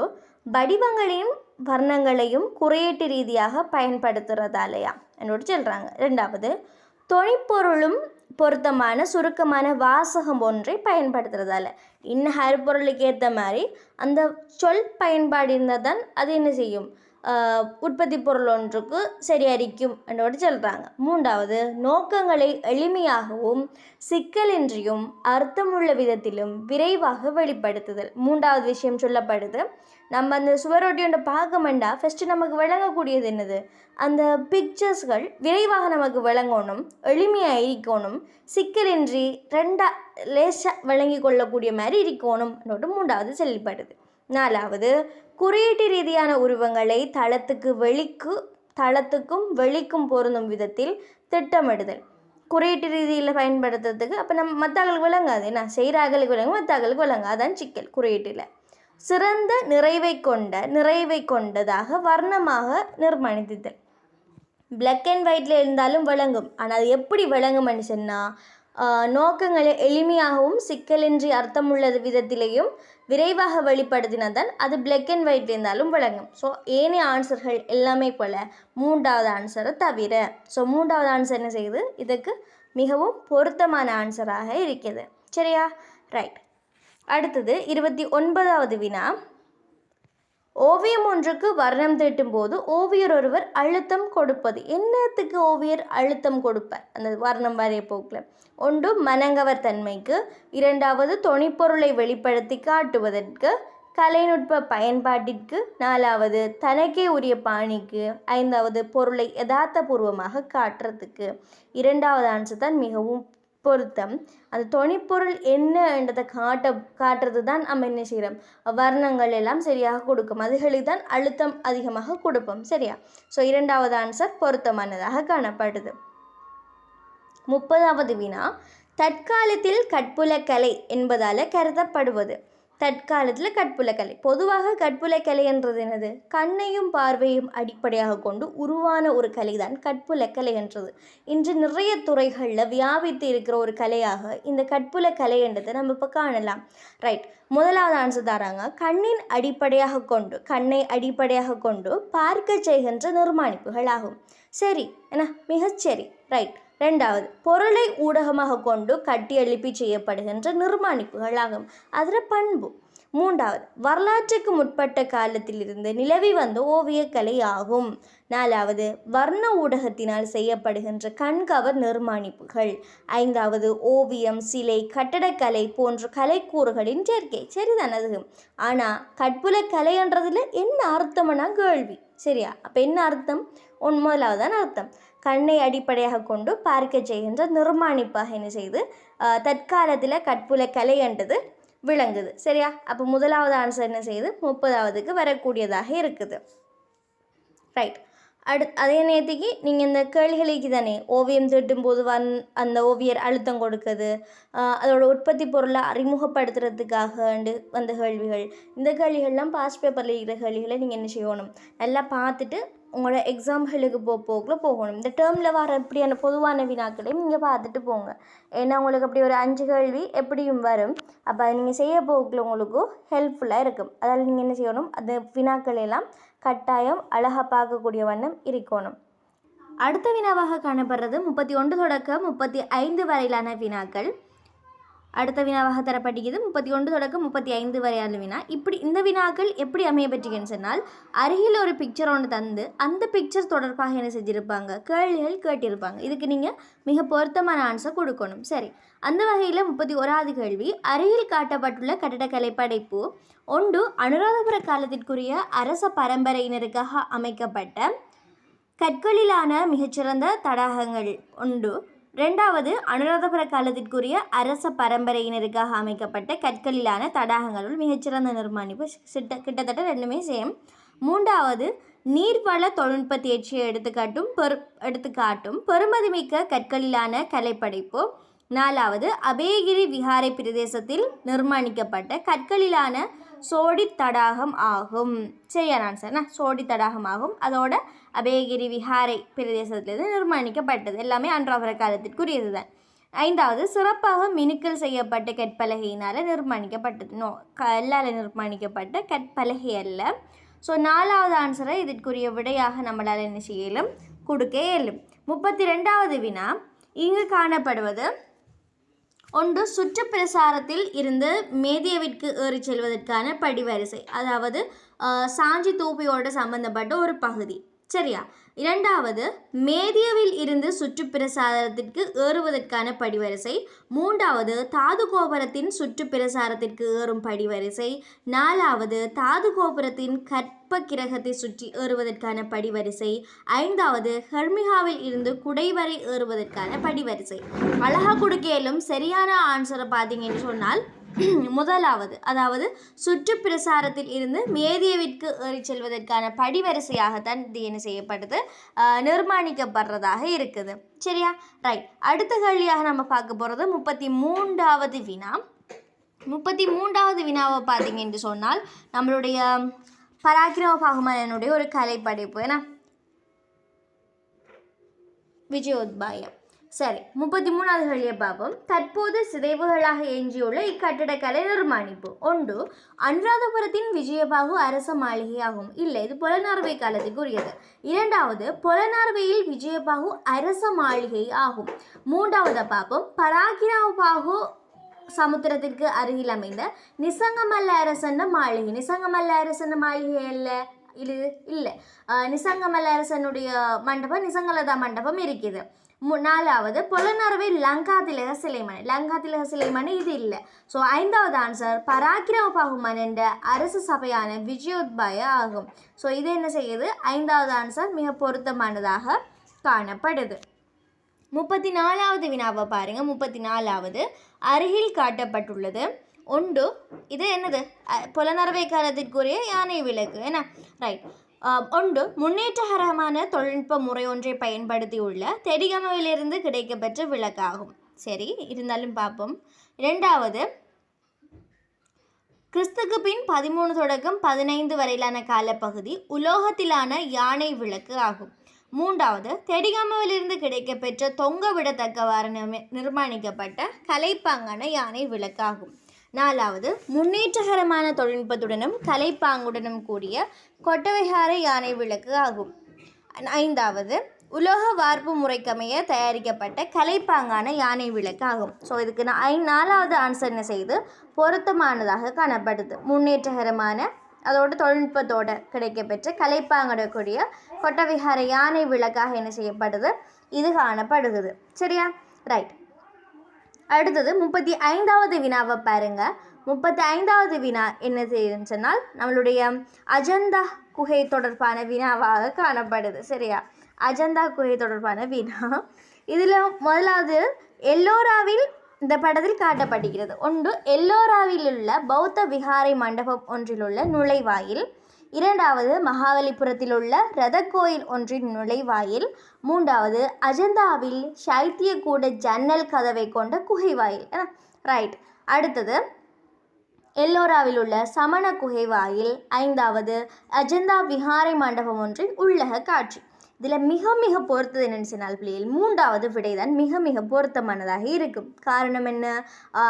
வடிவங்களையும் வர்ணங்களையும் குறியீட்டு ரீதியாக பயன்படுத்துகிறதாலையா என்னோடு சொல்கிறாங்க. 2வது தொனிப்பொருளும் பொருத்தமான சுருக்கமான வாசகம் ஒன்றை பயன்படுத்துறதால. இன்னும் ஹரிப்பொருளுக்கு ஏற்ற மாதிரி அந்த சொல் பயன்பாடு இருந்தால் தான் அது என்ன செய்யும்? உற்பத்தி பொருள் ஒன்றுக்கு சரியாரிக்கும் என்றோடு சொல்கிறாங்க. மூன்றாவது, நோக்கங்களை எளிமையாகவும் சிக்கலின்றியும் அர்த்தமுள்ள விதத்திலும் விரைவாக வெளிப்படுத்துதல். மூன்றாவது விஷயம் சொல்லப்படுது. நம்ம அந்த சுவரொட்டி ஒன்றை பார்க்கமெண்டா ஃபஸ்ட்டு நமக்கு விளங்கக்கூடியது என்னது? அந்த பிக்சர்ஸ்கள் விரைவாக நமக்கு விளங்கணும், எளிமையாக இருக்கணும், சிக்கலின்றி லேசாக விளங்கி கொள்ளக்கூடிய மாதிரி இருக்கணும் என்னோட மூன்றாவது சொல்லப்படுது. நாலாவது, குறியீட்டு ரீதியான உருவங்களை தளத்துக்கும் வெளிக்கும் பொருந்தும் விதத்தில் திட்டமிடுதல். குறியீட்டு ரீதியில் பயன்படுத்துறதுக்கு அப்போ நம்ம மற்றவர்களுக்கு விளங்காது, என்ன செய்கிறார்களுக்கு விளங்கும், மற்றவர்களுக்கு விளங்காது, அதான் சிக்கல் குறியீட்டில். சிறந்த நிறைவை கொண்டதாக வர்ணமாக நிர்மாணித்தல். பிளாக் அண்ட் ஒயிட்டில் இருந்தாலும் விளங்கும், ஆனால் அது எப்படி விளங்கும்னு சொன்னால் நோக்கங்களை எளிமையாகவும் சிக்கலின்றி அர்த்தமுள்ள விதத்திலையும் விரைவாக வெளிப்படுத்தினதான் அது பிளாக் அண்ட் ஒயிட்ல இருந்தாலும் விளங்கும். ஸோ ஏனைய ஆன்சர்கள் எல்லாமே போல் மூன்றாவது ஆன்சரை தவிர. ஸோ மூன்றாவது ஆன்சர் என்ன செய்யுது? இதுக்கு மிகவும் பொருத்தமான ஆன்சராக இருக்குது. சரியா? ரைட். அடுத்தது 29வது வினா. ஓவியம் ஒன்றுக்கு வர்ணம் தீட்டும் போது ஓவியர் ஒருவர் அழுத்தம் கொடுப்பது. என்னத்துக்கு ஓவியர் அழுத்தம் கொடுப்பார் அந்த வர்ணம் வரைய போக்கில்? ஒன்று, மனங்கவர் தன்மைக்கு. இரண்டாவது, தொனிப்பொருளை வெளிப்படுத்தி காட்டுவதற்கு. கலைநுட்ப பயன்பாட்டிற்கு. நாலாவது, தனக்கே உரிய பாணிக்கு. ஐந்தாவது, பொருளை யதார்த்தபூர்வமாக காட்டுறதுக்கு. இரண்டாவது ஆன்சர் தான் மிகவும் பொருத்தம். அந்த தொனிப்பொருள் என்ன என்றதை காட்டுறது தான் நம்ம என்ன செய்கிறோம், வர்ணங்கள் எல்லாம் சரியாக கொடுக்கும், அதுகளுக்கு தான் அழுத்தம் அதிகமாக கொடுப்போம். சரியா? ஸோ இரண்டாவது ஆன்சர் பொருத்தமானதாக காணப்படுது. 30வது வினா. தற்காலத்தில் கற்புலக்கலை என்பதால் கருதப்படுவது. தற்காலத்தில் கற்புலக்கலை, பொதுவாக கற்புலக்கலை என்றது என்னது? கண்ணையும் பார்வையும் அடிப்படையாக கொண்டு உருவான ஒரு கலை தான் கற்புலக்கலை என்றது. இன்று நிறைய துறைகளில் வியாபித்து இருக்கிற ஒரு கலையாக இந்த கற்புலக்கலை என்றதை நம்ம இப்போ காணலாம். ரைட். முதலாவது ஆன்சர் தராங்க. கண்ணை அடிப்படையாக கொண்டு பார்க்க செய்கின்ற நிர்மாணிப்புகள் ஆகும். சரி, என்ன மிகச்சரி. ரைட். ரெண்டாவது, பொருளை ஊடகமாக கொண்டு கட்டி எழுப்பி செய்யப்படுகின்ற நிர்மாணிப்புகள் ஆகும். அதில் பண்பு. மூன்றாவது, வரலாற்றுக்கு முற்பட்ட காலத்திலிருந்து நிலவி வந்த ஓவியக்கலை ஆகும். நாலாவது, வர்ண ஊடகத்தினால் செய்யப்படுகின்ற கண்கவர் நிர்மாணிப்புகள். ஐந்தாவது, ஓவியம், சிலை, கட்டடக்கலை போன்ற கலைக்கூறுகளின் சேர்க்கை. சரிதான் அது. ஆனால் கற்புலக்கலை என்றதில் என்ன அர்த்தம்னா கேள்வி. சரியா? அப்போ என்ன அர்த்தம்? முதலாவது தான் அர்த்தம். கண்ணை அடிப்படையாக கொண்டு பார்க்க செய்கின்ற நிர்மாணிப்பாக என்ன செய்து தற்காலத்தில் கற்புலக்கலை என்றது விளங்குது. சரியா? அப்போ முதலாவது ஆன்சர் என்ன செய்யுது? 30வதுக்கு வரக்கூடியதாக இருக்குது. ரைட். அதே நேரத்துக்கு நீங்கள் இந்த கேள்விகளுக்கு தானே ஓவியம் தீட்டும் போது அந்த ஓவியர் அழுத்தம் கொடுக்குது, அதோட உற்பத்தி பொருளை அறிமுகப்படுத்துறதுக்காக வந்த கேள்விகள். இந்த கேள்விகள்லாம் பாஸ்ட் பேப்பரில் இருக்கிற கேள்விகளை நீங்கள் என்ன செய்யணும், நல்லா பார்த்துட்டு உங்களோட எக்ஸாம்களுக்கு போகணும். இந்த டேர்மில் வர எப்படியான பொதுவான வினாக்களையும் நீங்கள் பார்த்துட்டு போங்க. ஏன்னா உங்களுக்கு அப்படி ஒரு 5 கேள்வி எப்படியும் வரும். அப்போ அதை நீங்கள் செய்ய போக்கில் உங்களுக்கு ஹெல்ப்ஃபுல்லாக இருக்கும். அதாவது நீங்கள் என்ன செய்யணும், அந்த வினாக்கள் எல்லாம் கட்டாயம் அழகாக பார்க்கக்கூடிய வண்ணம் இருக்கணும். அடுத்த வினாவாக காணப்படுறது 31 தொடக்கம் 35 வரையிலான வினாக்கள். அடுத்த வினாவாக தரப்பட்டிருக்குது 31 தொடக்கம் 35 வரையான வினா. இப்படி இந்த வினாக்கள் எப்படி அமைய பெற்றிருக்குன்னு சொன்னால், அருகில் ஒரு பிக்சர் ஒன்று தந்து அந்த பிக்சர் தொடர்பாக என்ன செஞ்சுருப்பாங்க, கேள்விகள் கேட்டிருப்பாங்க. இதுக்கு நீங்கள் மிக பொருத்தமான ஆன்சர் கொடுக்கணும். சரி, அந்த வகையில் 31வது கேள்வி. அருகில் காட்டப்பட்டுள்ள கட்டடக்கலை படைப்பு ஒன்று, அனுராதபுர காலத்திற்குரிய அரச பரம்பரையினருக்காக அமைக்கப்பட்ட கற்களிலான மிகச்சிறந்த தடாகங்கள் உண்டு. ரெண்டாவது, அனுராதபுர காலத்திற்குரிய அரச பரம்பரையினருக்காக அமைக்கப்பட்ட கற்களிலான தடாகங்களுள் மிகச்சிறந்த நிர்மாணிப்பு. கிட்டத்தட்ட ரெண்டுமே சேம். மூன்றாவது, நீர்வள தொழில்நுட்ப தேர்ச்சியை எடுத்துக்காட்டும் பெருமதிமிக்க கற்களிலான கலைப்படைப்பு. நாலாவது, அபேகிரி விஹாரை பிரதேசத்தில் நிர்மாணிக்கப்பட்ட கற்களிலான சோடி தடாகம் ஆகும். சரியான ஆன்சர்னா சோடி தடாகம் ஆகும். அதோட அபேகிரி விஹாரை பிரதேசத்திலிருந்து நிர்மாணிக்கப்பட்டது. எல்லாமே அனுராதபுர காலத்திற்குரியது தான். ஐந்தாவது, சிறப்பாக மினுக்கல் செய்யப்பட்ட கற்பலகையினால் நிர்மாணிக்கப்பட்டது. கல்லால் நிர்மாணிக்கப்பட்ட கற்பலகை அல்ல. ஸோ 4வது ஆன்சரை இதற்குரிய விடையாக நம்மளால் என்ன செய்யலும், கொடுக்க இயலும். 32வது வினா. இங்கு காணப்படுவது ஒன்று சுற்றுப்பிரசாரத்தில் இருந்து மேதியவிற்கு ஏறி செல்வதற்கான படிவரிசை, அதாவது சாஞ்சி தூப்பியோடு சம்பந்தப்பட்ட ஒரு பகுதி. சரியா? இரண்டாவது, மேதியவில் இருந்து சுற்றுப்பிரசாரத்திற்கு ஏறுவதற்கான படிவரிசை. மூன்றாவது, தாது கோபுரத்தின் சுற்றுப்பிரசாரத்திற்கு ஏறும் படிவரிசை. நாலாவது, தாது கோபுரத்தின் கற்ப கிரகத்தை சுற்றி ஏறுவதற்கான படிவரிசை. ஐந்தாவது, ஹெர்மிகாவில் இருந்து குடை வரை ஏறுவதற்கான படிவரிசை. அழகா கொடுக்கையிலும் சரியான ஆன்சரை பார்த்தீங்கன்னு சொன்னால் முதலாவது, அதாவது சுற்றுப்பிரசாரத்தில் இருந்து மேதியவிற்கு ஏறி செல்வதற்கான படிவரிசையாகத்தான் இது என்ன செய்யப்படுது, நிர்மாணிக்கப்படுறதாக இருக்குது. சரியா? ரைட். அடுத்த கேள்வியாக நம்ம பார்க்க போகிறது 33வது வினா. 33வது வினாவை பார்த்தீங்கன்னு சொன்னால் நம்மளுடைய பராக்கிரம பாகுமரனுடைய ஒரு கலைப்படைப்பு, ஏன்னா விஜயோத்பாயம். சரி, 33வது கேள்வியை பார்ப்போம். தற்போது சிதைவுகளாக எஞ்சியுள்ள இக்கட்டடக்கலை நிர்மாணிப்பு. ஒன்று, அனுராதபுரத்தின் விஜயபாகு அரச மாளிகை ஆகும். இல்லை, இது புலனார்வை காலத்துக்குரியது. இரண்டாவது, புலனார்வையில் விஜயபாகு அரச மாளிகை ஆகும். மூன்றாவது பார்ப்போம், பராக்கிரமபாகு சமுத்திரத்திற்கு அருகில் அமைந்த நிசங்கமல்ல அரசன் மாளிகை. நிசங்கமல்ல அரசன் மாளிகை அல்ல, இது இல்லை, நிசங்கமல்ல அரசனுடைய மண்டபம் நிசங்கலதா மண்டபம் இருக்குது. நாலாவது, புலனர்வை லங்காதிலக சிலைமனை. லங்காதிலக சிலைமனை இது இல்லை. ஸோ ஐந்தாவது ஆன்சர் பராக்கிரமபாகு மன்னன் அரசு சபையான விஜயோத்பாய ஆகும். ஸோ இது என்ன செய்யுது, ஐந்தாவது ஆன்சர் மிக பொருத்தமானதாக காணப்படுது. 34வது வினாவை பாருங்கள். 34வது அருகில் காட்டப்பட்டுள்ளது. ஒன்று, இது என்னது, புலனர்வை காலத்திற்குரிய யானை விளக்கு. என்ன? ரைட். ஒன்று, முன்னேற்றகரமான தொழில்நுட்ப முறை ஒன்றை பயன்படுத்தியுள்ள தெரிகமவிலிருந்து கிடைக்கப்பெற்ற விளக்காகும். சரி, இருந்தாலும் பார்ப்போம். இரண்டாவது, கிறிஸ்துக்கு பின் 13 தொடக்கம் 15 வரையிலான காலப்பகுதி உலோகத்திலான யானை விளக்கு ஆகும். மூன்றாவது, தெரிகமவிலிருந்து கிடைக்கப்பெற்ற தொங்க விடத்தக்கவாறு நிர்மாணிக்கப்பட்ட கலைப்பாங்கான யானை விளக்காகும். நாலாவது, முன்னேற்றகரமான தொழில்நுட்பத்துடனும் கலைப்பாங்குடனும் கூடிய கொட்டவைகார யானை விளக்கு ஆகும். ஐந்தாவது, உலோக வார்ப்பு முறைக்கமைய தயாரிக்கப்பட்ட கலைப்பாங்கான யானை விளக்கு ஆகும். ஸோ இதுக்கு நாலாவது ஆன்சர் என்ன செய்து பொருத்தமானதாக காணப்படுது. முன்னேற்றகரமான அதோட தொழில்நுட்பத்தோடு கிடைக்கப்பெற்ற கலைப்பாங்கக்கூடிய கொட்டவிகார யானை விளக்காக என்ன செய்யப்படுது, இது காணப்படுகிறது. சரியா? ரைட். அடுத்தது 35வது வினாவை பாருங்க. 35வது வினா என்ன செய்யுதுன்னு சொன்னால் நம்மளுடைய அஜந்தா குகை தொடர்பான வினாவாக காணப்படுது. சரியா? அஜந்தா குகை தொடர்பான வினா. இதில் முதலாவது எல்லோராவில் இந்த படத்தில் காட்டப்படுகிறது. ஒன்று, எல்லோராவில் உள்ள பௌத்த விகாரை மண்டபம் ஒன்றிலுள்ள நுழைவாயில். இரண்டாவது, மகாபலிபுரத்தில் உள்ள ரத கோயில் ஒன்றின் நுழைவாயில். மூன்றாவது, அஜந்தாவில் சைத்திய கூட ஜன்னல் கதவை கொண்ட குகைவாயில். ரைட். அடுத்தது எல்லோராவில் உள்ள சமண குகைவாயில். ஐந்தாவது, அஜந்தா விகாரை மண்டபம் ஒன்றின் உள்ளக காட்சி. இதில் மிக மிக பொறுத்தது என்னென்னு சொன்னால் பிள்ளைகள் மூன்றாவது விடை தான் மிக மிக பொருத்தமானதாக இருக்கும். காரணம் என்ன,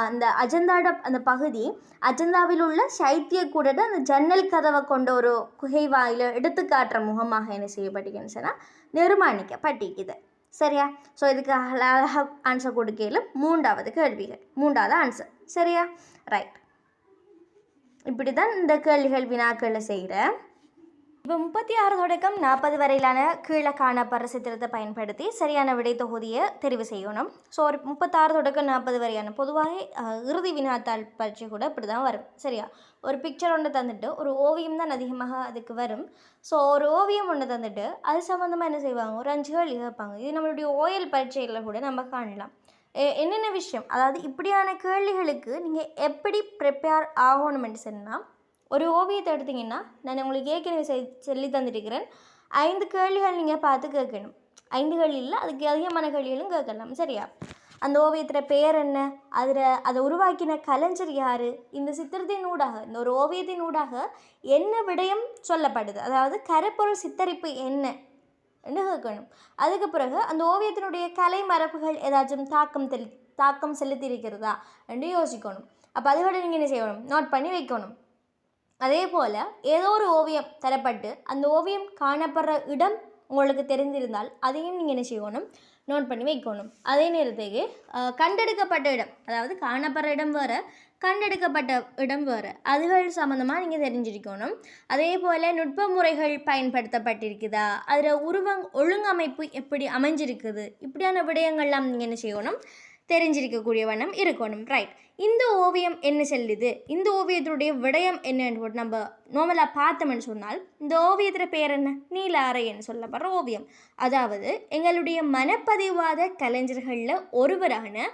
அந்த அஜந்தாட அந்த பகுதி அஜந்தாவில் உள்ள சைத்திய கூட அந்த ஜன்னல் கதவை கொண்ட ஒரு குகை வாயில எடுத்துக்காட்டுற முகமாக என்ன செய்யப்பட்டிருக்குன்னு சொன்னால் நிர்மாணிக்கப்பட்டிருக்குது. சரியா? ஸோ இதுக்கு அழகாக ஆன்சர் கொடுக்கையில் மூன்றாவது கேள்விகள், மூன்றாவது ஆன்சர். சரியா? ரைட். இப்படி தான் இந்த கேள்விகள் வினாக்களை செய்கிறேன். இப்போ 36 தொடக்கம் 40 வரையிலான கீழே காணப்படுற சித்திரத்தை பயன்படுத்தி சரியான விடை தொகுதியை தெரிவு செய்யணும். ஸோ ஒரு 36 தொடக்கம் 40 வரையான பொதுவாக இறுதி வினாத்தாள் பரீட்சை கூட இப்படி தான் வரும். சரியா? ஒரு பிக்சர் ஒன்று தந்துட்டு ஒரு ஓவியம் தான் அதிகமாக அதுக்கு வரும். ஸோ ஒரு ஓவியம் ஒன்று தந்துட்டு அது சம்மந்தமாக என்ன செய்வாங்க, ஒரு 5 கேள்வி கேட்பாங்க. இது நம்மளுடைய ஓஎல் பரீட்சையில் கூட நம்ம காணலாம். என்னென்ன விஷயம், அதாவது இப்படியான கேள்விகளுக்கு நீங்கள் எப்படி ப்ரிப்பேர் ஆகணும்னு சொன்னால், ஒரு ஓவியத்தை எடுத்திங்கன்னா நான் உங்களுக்கு ஏற்கனவே சொல்லி தந்துட்டுருக்கிறேன். 5 கேள்விகள் நீங்கள் பார்த்து கேட்கணும். 5 கேள்வி இல்லை, அதுக்கு அதிகமான கேள்விகளும் கேட்கலாம். சரியா? அந்த ஓவியத்தில் பெயர் என்ன, அதை உருவாக்கின கலைஞர் யார், இந்த சித்திரத்தின் ஊடாக இந்த ஒரு ஓவியத்தின் ஊடாக என்ன விடயம் சொல்லப்படுது, அதாவது கருப்பொருள் சித்தரிப்பு என்ன என்று கேட்கணும். அதுக்கு பிறகு அந்த ஓவியத்தினுடைய கலை மரபுகள் ஏதாச்சும் தாக்கம் செலுத்தியிருக்கிறதா என்று யோசிக்கணும். அப்போ அதுகளை நீங்கள் என்ன செய்யணும், நோட் பண்ணி வைக்கணும். அதே போல் ஏதோ ஒரு ஓவியம் தரப்பட்டு அந்த ஓவியம் காணப்படுற இடம் உங்களுக்கு தெரிந்திருந்தால் அதையும் நீங்கள் என்ன செய்யணும், நோட் பண்ணி வைக்கணும். அதே நேரத்துக்கு கண்டெடுக்கப்பட்ட இடம், அதாவது காணப்படுற இடம் வேறு, கண்டெடுக்கப்பட்ட இடம் வேறு, அதுகள் சம்மந்தமாக நீங்கள் தெரிஞ்சிருக்கணும். அதே போல் நுட்ப முறைகள் பயன்படுத்தப்பட்டிருக்குதா, அதில் ஒழுங்கமைப்பு எப்படி அமைஞ்சிருக்குது, இப்படியான விடயங்கள்லாம் நீங்கள் என்ன செய்யணும், தெரிஞ்சிருக்கக்கூடிய வண்ணம் இருக்கணும். ரைட். இந்த ஓவியம் என்ன சொல்லுது, இந்த ஓவியத்தினுடைய விடயம் என்னன்னு நம்ம நார்மலாக பார்த்தோம்னு சொன்னால், இந்த ஓவியத்தில் பேர் என்ன, நீல அறைன்னு சொல்லப்படுற ஓவியம். அதாவது எங்களுடைய மனப்பதிவாத கலைஞர்களில் ஒருவரான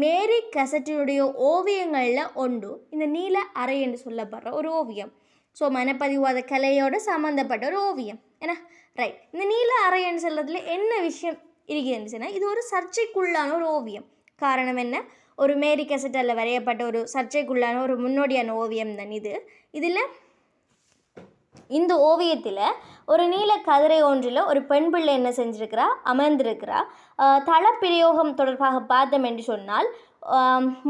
மேரி கசட்டினுடைய ஓவியங்களில் ஒன்று இந்த நீல அறை என்று சொல்லப்படுற ஒரு ஓவியம். ஸோ மனப்பதிவாத கலையோடு சம்மந்தப்பட்ட ஒரு ஓவியம் ஏன்னா. ரைட். இந்த நீல அறைன்னு சொல்கிறதுல என்ன விஷயம் இருக்குதுன்னு சொன்னால், இது ஒரு சர்ச்சைக்குள்ளான ஒரு ஓவியம். காரணம் என்ன, ஒரு மேரி கசட்டால் வரையப்பட்ட ஒரு சர்ச்சைக்குள்ளான ஒரு முன்னோடியான ஓவியம் தான் இது. இதில் இந்த ஓவியத்தில் ஒரு நீல கதிரை ஒன்றில் ஒரு பெண் பிள்ளை என்ன செஞ்சுருக்கிறா, அமர்ந்திருக்கிறா. தளப்பிரயோகம் தொடர்பாக பார்த்தோம் என்று சொன்னால்,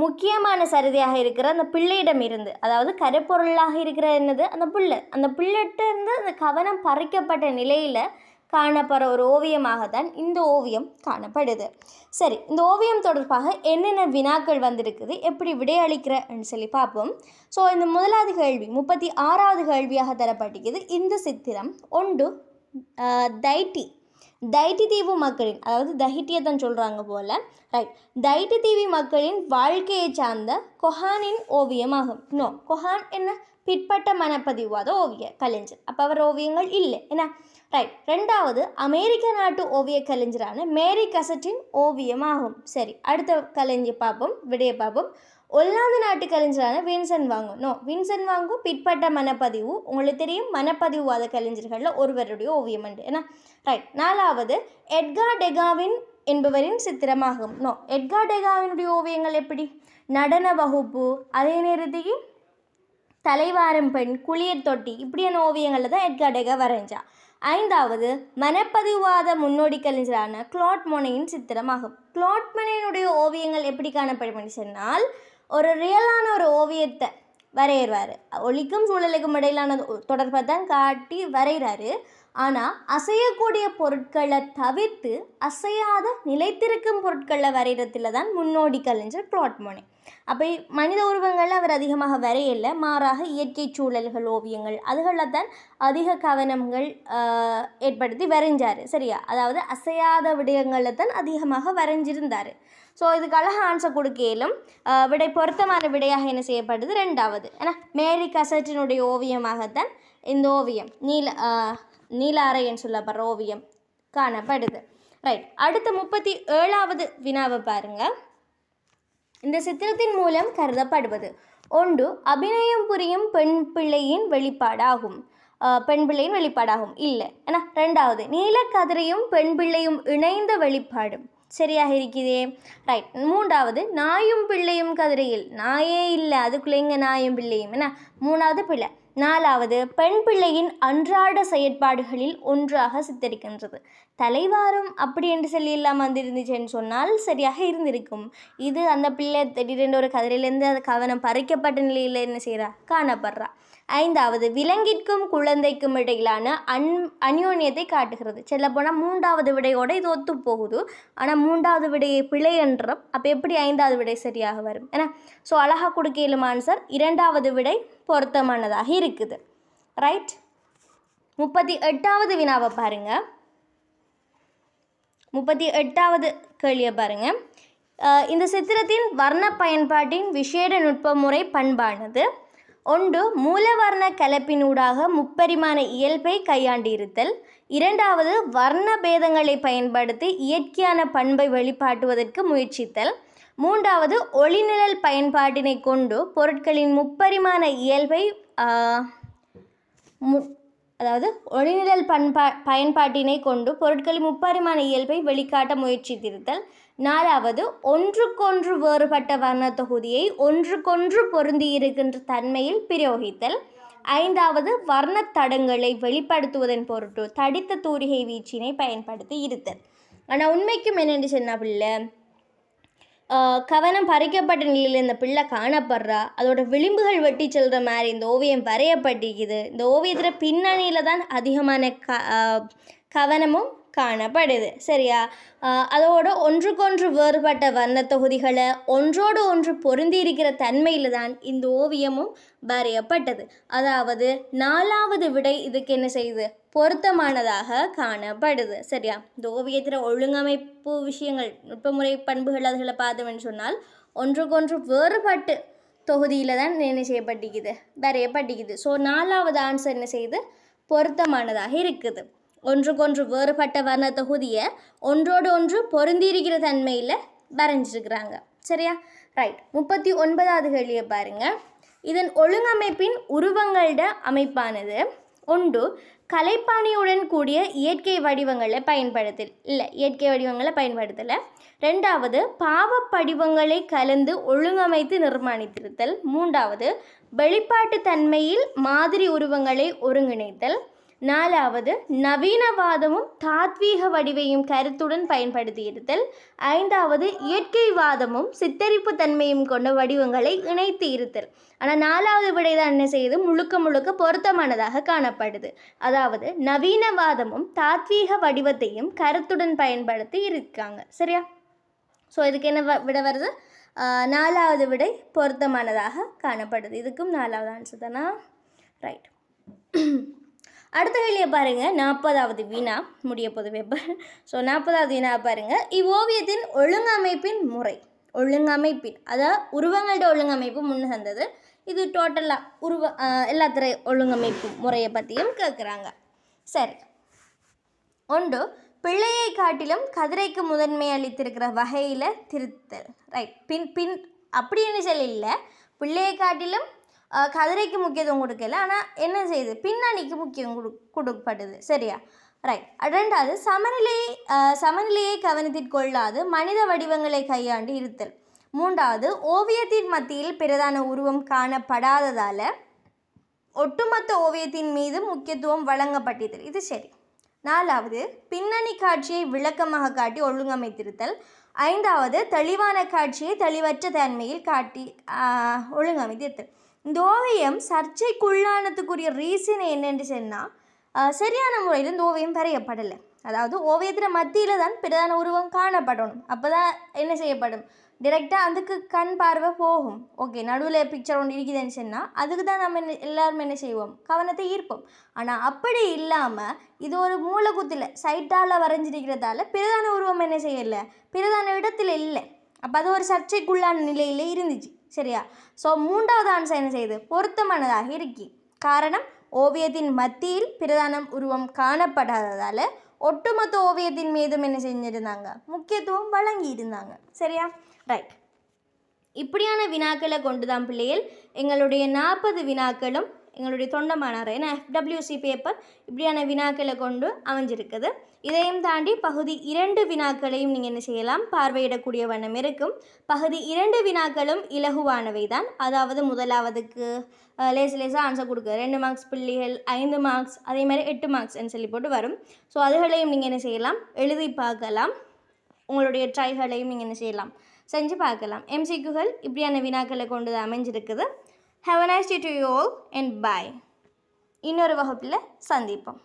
முக்கியமான சரிதையாக இருக்கிற அந்த பிள்ளையிடம் இருந்து, அதாவது கருப்பொருளாக இருக்கிற என்னது அந்த பிள்ளைகிட்ட இருந்து அந்த கவனம் பறிக்கப்பட்ட நிலையில் காணப்படுற ஒரு ஓவியமாகத்தான் இந்த ஓவியம் காணப்படுது. சரி, இந்த ஓவியம் தொடர்பாக என்னென்ன வினாக்கள் வந்திருக்குது, எப்படி விடையளிக்கிறன்னு சொல்லி பார்ப்போம். ஸோ இந்த முதலாவது கேள்வி 36வது கேள்வியாக தரப்பட்டிருக்குது. இந்த சித்திரம் ஒன்று தைட்டி தீவு மக்களின், அதாவது தஹிட்டியை தான் சொல்கிறாங்க போல். ரைட். தைட்டி தீவு மக்களின் வாழ்க்கையை சார்ந்த கொஹானின் ஓவியமாகும். கொஹான் என்ன, பிற்பட்ட மனப்பதிவாத ஓவிய கலைஞர். அப்போ அவர் ஓவியங்கள் இல்லை என்ன. ரைட். ரெண்டாவது அமெரிக்க நாட்டு ஓவிய கலைஞரான மேரி கசட்டின் ஓவியமாகும். சரி, அடுத்த கலைஞர் பார்ப்போம், விடைய பார்ப்போம். ஒல்லாந்து நாட்டு கலைஞரான வின்சென்ட் வாங்கோ பிற்பட்ட மனப்பதிவு. உங்களுக்கு தெரியும், மனப்பதிவாத கலைஞர்களில் ஒருவருடைய ஓவியம் உண்டு ஏன்னா. ரைட். நாலாவது எட்கார் டெகாவின் என்பவரின் சித்திரமாகும். எட்கார் டெகாவினுடைய ஓவியங்கள் எப்படி, நடன வகுப்பு, அதே நேரத்துக்கு தலைவாரம் பெண், குளியல் தொட்டி, இப்படியான ஓவியங்களில் தான் எட்கார் டெகா வரைஞ்சா. ஐந்தாவது மனப்பதிவாத முன்னோடி கலைஞரான கிளாட் மோனேயின் சித்திரமாகும். கிளாட் மோனேனுடைய ஓவியங்கள் எப்படி காணப்படும் சொன்னால், ஒரு ரியலான ஒரு ஓவியத்தை வரைகிறாரு, ஒளிக்கும் சூழலுக்கும் இடையிலான தொடர்பை தான் காட்டி வரைகிறாரு. ஆனால் அசையக்கூடிய பொருட்களை தவிர்த்து அசையாத நிலைத்திருக்கும் பொருட்களை வரைகிறதுல தான் முன்னோடி கலைஞர் கிளாட் மோனே. அப்போ மனித உருவங்களில் அவர் அதிகமாக வரையலை, மாறாக இயற்கை சூழல்கள் ஓவியங்கள் அதுகளில் தான் அதிக கவனங்கள் ஏற்படுத்தி வரைஞ்சார். சரியா, அதாவது அசையாத விடயங்களில் தான் அதிகமாக வரைஞ்சிருந்தார். ஸோ இதுக்கு அழகாக ஆன்சர் கொடுக்கலும் விடை பொருத்தமான விடையாக என்ன செய்யப்படுது, ரெண்டாவது ஏன்னா மேரி கசட்டினுடைய ஓவியமாகத்தான் இந்த ஓவியம் நீல அறைன்னு சொல்லப்படுற ஓவியம் காணப்படுது. ரைட். அடுத்த 37வது வினாவை பாருங்கள். இந்த சித்திரத்தின் மூலம் கருதப்படுவது ஒன்று அபிநயம் புரியும் பெண் பிள்ளையின் வெளிப்பாடாகும். இல்லை ஏன்னா. ரெண்டாவது நீலக்கதிரையும் பெண் பிள்ளையும் இணைந்த வெளிப்பாடும் சரியாக இருக்குதே. ரைட். மூன்றாவது நாயும் பிள்ளையும் கதிரையில், நாயே இல்லை, அதுக்குள்ளே இங்கே நாயும் பிள்ளையும் என்ன, மூணாவது பிள்ளை. நாலாவது பெண் பிள்ளையின் அன்றாட செயற்பாடுகளில் ஒன்றாக சித்தரிக்கின்றது. தலைவாரம் அப்படி என்று சொல்லி இல்லாமல் வந்திருந்துச்சுன்னு சொன்னால் சரியாக இருந்திருக்கும். இது அந்த பிள்ளை திடீரென்று ஒரு கதிரையிலேருந்து அது கவனம் பறிக்கப்பட்ட நிலையில் என்ன செய்கிறா, காணப்படுறா. ஐந்தாவது விலங்கிற்கும் குழந்தைக்கும் இடையிலான அந்யோன்யத்தை காட்டுகிறது. சொல்லப்போனால் மூன்றாவது விடையோடு இது ஒத்து போகுது. ஆனால் மூன்றாவது விடையை பிழை என்றோம். அப்போ எப்படி ஐந்தாவது விடை சரியாக வரும் ஏன்னா. ஸோ அழகாக கொடுக்கலும் ஆன்சர் இரண்டாவது விடை பொருத்தமானதாக இருக்குது. ரைட். 38வது வினாவை பாருங்கள். 38வது கேள்வியை பாருங்கள். இந்த சித்திரத்தின் வர்ண பயன்பாட்டின் விசேட நுட்ப முறை பண்பானது ஒன்று மூலவர்ண கலப்பினூடாக முப்பரிமாண இயல்பை கையாண்டிருத்தல். இரண்டாவது வர்ண பேதங்களை பயன்படுத்தி இயற்கையான பண்பை வெளிப்பாட்டுவதற்கு முயற்சித்தல். மூன்றாவது ஒளிநிழல் பயன்பாட்டினை கொண்டு பொருட்களின் முப்பரிமாண இயல்பை அதாவது ஒளிநிழல் பயன்பாட்டினை கொண்டு பொருட்களின் முப்பரிமாண இயல்பை வெளிக்காட்ட முயற்சித்திருத்தல். நாலாவது ஒன்றுக்கொன்று வேறுபட்ட வர்ண தொகுதியை ஒன்றுக்கொன்று பொருந்தியிருக்கின்ற தன்மையில் பிரயோகித்தல். ஐந்தாவது வர்ணத்தடங்களை வெளிப்படுத்துவதன் பொருட்டு தடித்த தூரிகை வீச்சினை பயன்படுத்தி இருத்தல். ஆனால் உண்மைக்கும் என்னென்று சொன்னால் பிள்ளை கவனம் பறிக்கப்பட்ட நிலையில் இந்த பிள்ளை காணப்படுறா, அதோட விளிம்புகள் வெட்டி செல்கிற மாதிரி இந்த ஓவியம் வரையப்பட்டிருக்குது. இந்த ஓவியத்தில் பின்னணியில் தான் அதிகமான கவனமும் காணப்படுது. சரியா? அதோட ஒன்றுக்கொன்று வேறுபட்ட வர்ண தொகுதிகளை ஒன்றோடு ஒன்று பொருந்தி இருக்கிற தன்மையில் தான் இந்த ஓவியமும் வரையப்பட்டது. அதாவது 4வது விடை இதுக்கு என்ன செய்யுது? பொருத்தமானதாக காணப்படுது. சரியா? இந்த ஓவியத்தில் ஒழுங்கமைப்பு விஷயங்கள், நுட்பமுறை பண்புகள் அதுகளை பார்த்தோம்னு சொன்னால் ஒன்றுக்கொன்று வேறுபட்டு தொகுதியில் தான் என்ன செய்யப்பட்டிக்குது? வரையப்பட்டிக்குது. ஸோ 4வது ஆன்சர் என்ன செய்யுது? பொருத்தமானதாக இருக்குது. ஒன்றுக்கொன்று வேறுபட்ட வர்ண தொகுதியை ஒன்றோடு ஒன்று பொருந்திருக்கிற தன்மையில் வரைஞ்சிருக்கிறாங்க. சரியா? ரைட். 39வது கேள்வியை பாருங்கள். இதன் ஒழுங்கமைப்பின் உருவங்களோட அமைப்பானது ஒன்று கலைப்பாணியுடன் கூடிய இயற்கை வடிவங்களை பயன்படுத்தலை. 2வது பாவப்படிவங்களை கலந்து ஒழுங்கமைத்து நிர்மாணித்திருத்தல். 3வது வெளிப்பாட்டு தன்மையில் மாதிரி உருவங்களை ஒருங்கிணைத்தல். 4வது நவீனவாதமும் தாத்வீக வடிவையும் கருத்துடன் பயன்படுத்தியிருத்தல். 5வது இயற்கைவாதமும் சித்தரிப்பு தன்மையும் கொண்ட வடிவங்களை இணைத்து இருத்தல். ஆனால் 4வது விடை தான் என்ன செய்யுது? முழுக்க பொருத்தமானதாக காணப்படுது. அதாவது நவீனவாதமும் தாத்வீக வடிவத்தையும் கருத்துடன் பயன்படுத்தி இருக்காங்க. சரியா? ஸோ இதுக்கு என்ன விடை வருது? 4வது விடை பொருத்தமானதாக காணப்படுது. இதுக்கும் 4வது ஆன்சர் தானா? ரைட். அடுத்த கேள்வியை பாருங்கள். 40வது வினா முடிய போது பேப்பர். ஸோ 40வது வினா பாருங்கள். இவ்வோவியத்தின் ஒழுங்கமைப்பின் முறை, அதாவது உருவங்களோட ஒழுங்கமைப்பு முன்ன தந்தது. இது டோட்டலாக எல்லாத்துறை ஒழுங்கமைப்பு முறையை பற்றியும் கேட்குறாங்க. சரி. 1 பிள்ளையை காட்டிலும் கதிரைக்கு முதன்மை அளித்திருக்கிற வகையில் திருத்தல். ரைட். பின் அப்படின்னு சொல்லல, பிள்ளையை காட்டிலும் கதிரைக்கு முக்கியத்துவம் கொடுக்கல, ஆனால் என்ன செய்யுது? பின்னணிக்கு முக்கியம் கொடுக்கப்படுது. சரியா? ரைட். 2வது சமநிலையை கவனத்திற்கொள்ளாது மனித வடிவங்களை கையாண்டு இருத்தல். 3வது ஓவியத்தின் மத்தியில் பிரதான உருவம் காணப்படாததால் ஒட்டுமொத்த ஓவியத்தின் மீது முக்கியத்துவம் வழங்கப்பட்டிருத்தல். இது சரி. 4வது பின்னணி காட்சியை விளக்கமாக காட்டி ஒழுங்கமைத்திருத்தல். 5வது தெளிவான காட்சியை தெளிவற்ற தன்மையில் காட்டி ஒழுங்கமைத்திருத்தல். இந்த ஓவியம் சர்ச்சைக்குள்ளானதுக்குரிய ரீசன் என்னென்று சொன்னால், சரியான முறையில் இந்த ஓவியம் வரையப்படலை. அதாவது ஓவியத்தில் மத்தியில் தான் பிரதான உருவம் காணப்படணும். அப்போ தான் என்ன செய்யப்படும்? டிரெக்டாக அதுக்கு கண் பார்வை போகும். ஓகே, நடுவில் பிக்சர் ஒன்று இருக்குதுன்னு சொன்னால் அதுக்கு தான் நம்ம எல்லாருமே என்ன செய்வோம்? கவனத்தை ஈர்ப்போம். ஆனால் அப்படி இல்லாமல் இது ஒரு மூலகுத்தில் சைட்டால் வரைஞ்சிருக்கிறதால பிரதான உருவம் என்ன செய்யலை? பிரதான இடத்துல இல்லை. அப்போ அது ஒரு சர்ச்சைக்குள்ளான நிலையில் இருந்துச்சு. சரியா? ஸோ 3வது ஆன்சர் என்ன செய்யுது? பொருத்தமானதாக இருக்கி. காரணம், ஓவியத்தின் மத்தியில் பிரதான உருவம் காணப்படாததால் ஒட்டுமொத்த ஓவியத்தின் மீதும் என்ன செஞ்சுருந்தாங்க? முக்கியத்துவம் வழங்கி இருந்தாங்க. சரியா? ரைட். இப்படியான வினாக்களை கொண்டு தான் பிள்ளைகள் எங்களுடைய 40 வினாக்களும் எங்களுடைய தொண்டமானார் FWC பேப்பர் இப்படியான வினாக்களை கொண்டு அமைஞ்சிருக்குது. இதையும் தாண்டி பகுதி 2 வினாக்களையும் நீங்கள் என்ன செய்யலாம்? பார்வையிடக்கூடிய வண்ணம் இருக்கும். பகுதி 2 வினாக்களும் இலகுவானவை தான். அதாவது முதலாவதுக்கு லேசாக ஆன்சர் கொடுக்க 2 மார்க்ஸ் பிள்ளைகள், 5 மார்க்ஸ், அதே மாதிரி 8 மார்க்ஸ்ன்னு சொல்லி போட்டு வரும். ஸோ அதுகளையும் நீங்கள் என்ன செய்யலாம்? எழுதி பார்க்கலாம். உங்களுடைய ட்ரைகளையும் நீங்கள் என்ன செய்யலாம்? செஞ்சு பார்க்கலாம். MCQகள் இப்படியான வினாக்களை கொண்டு தான் அமைஞ்சிருக்குது. Have a nice day to you all and bye. இன்னொரு வகுப்பில் சந்திப்போம்.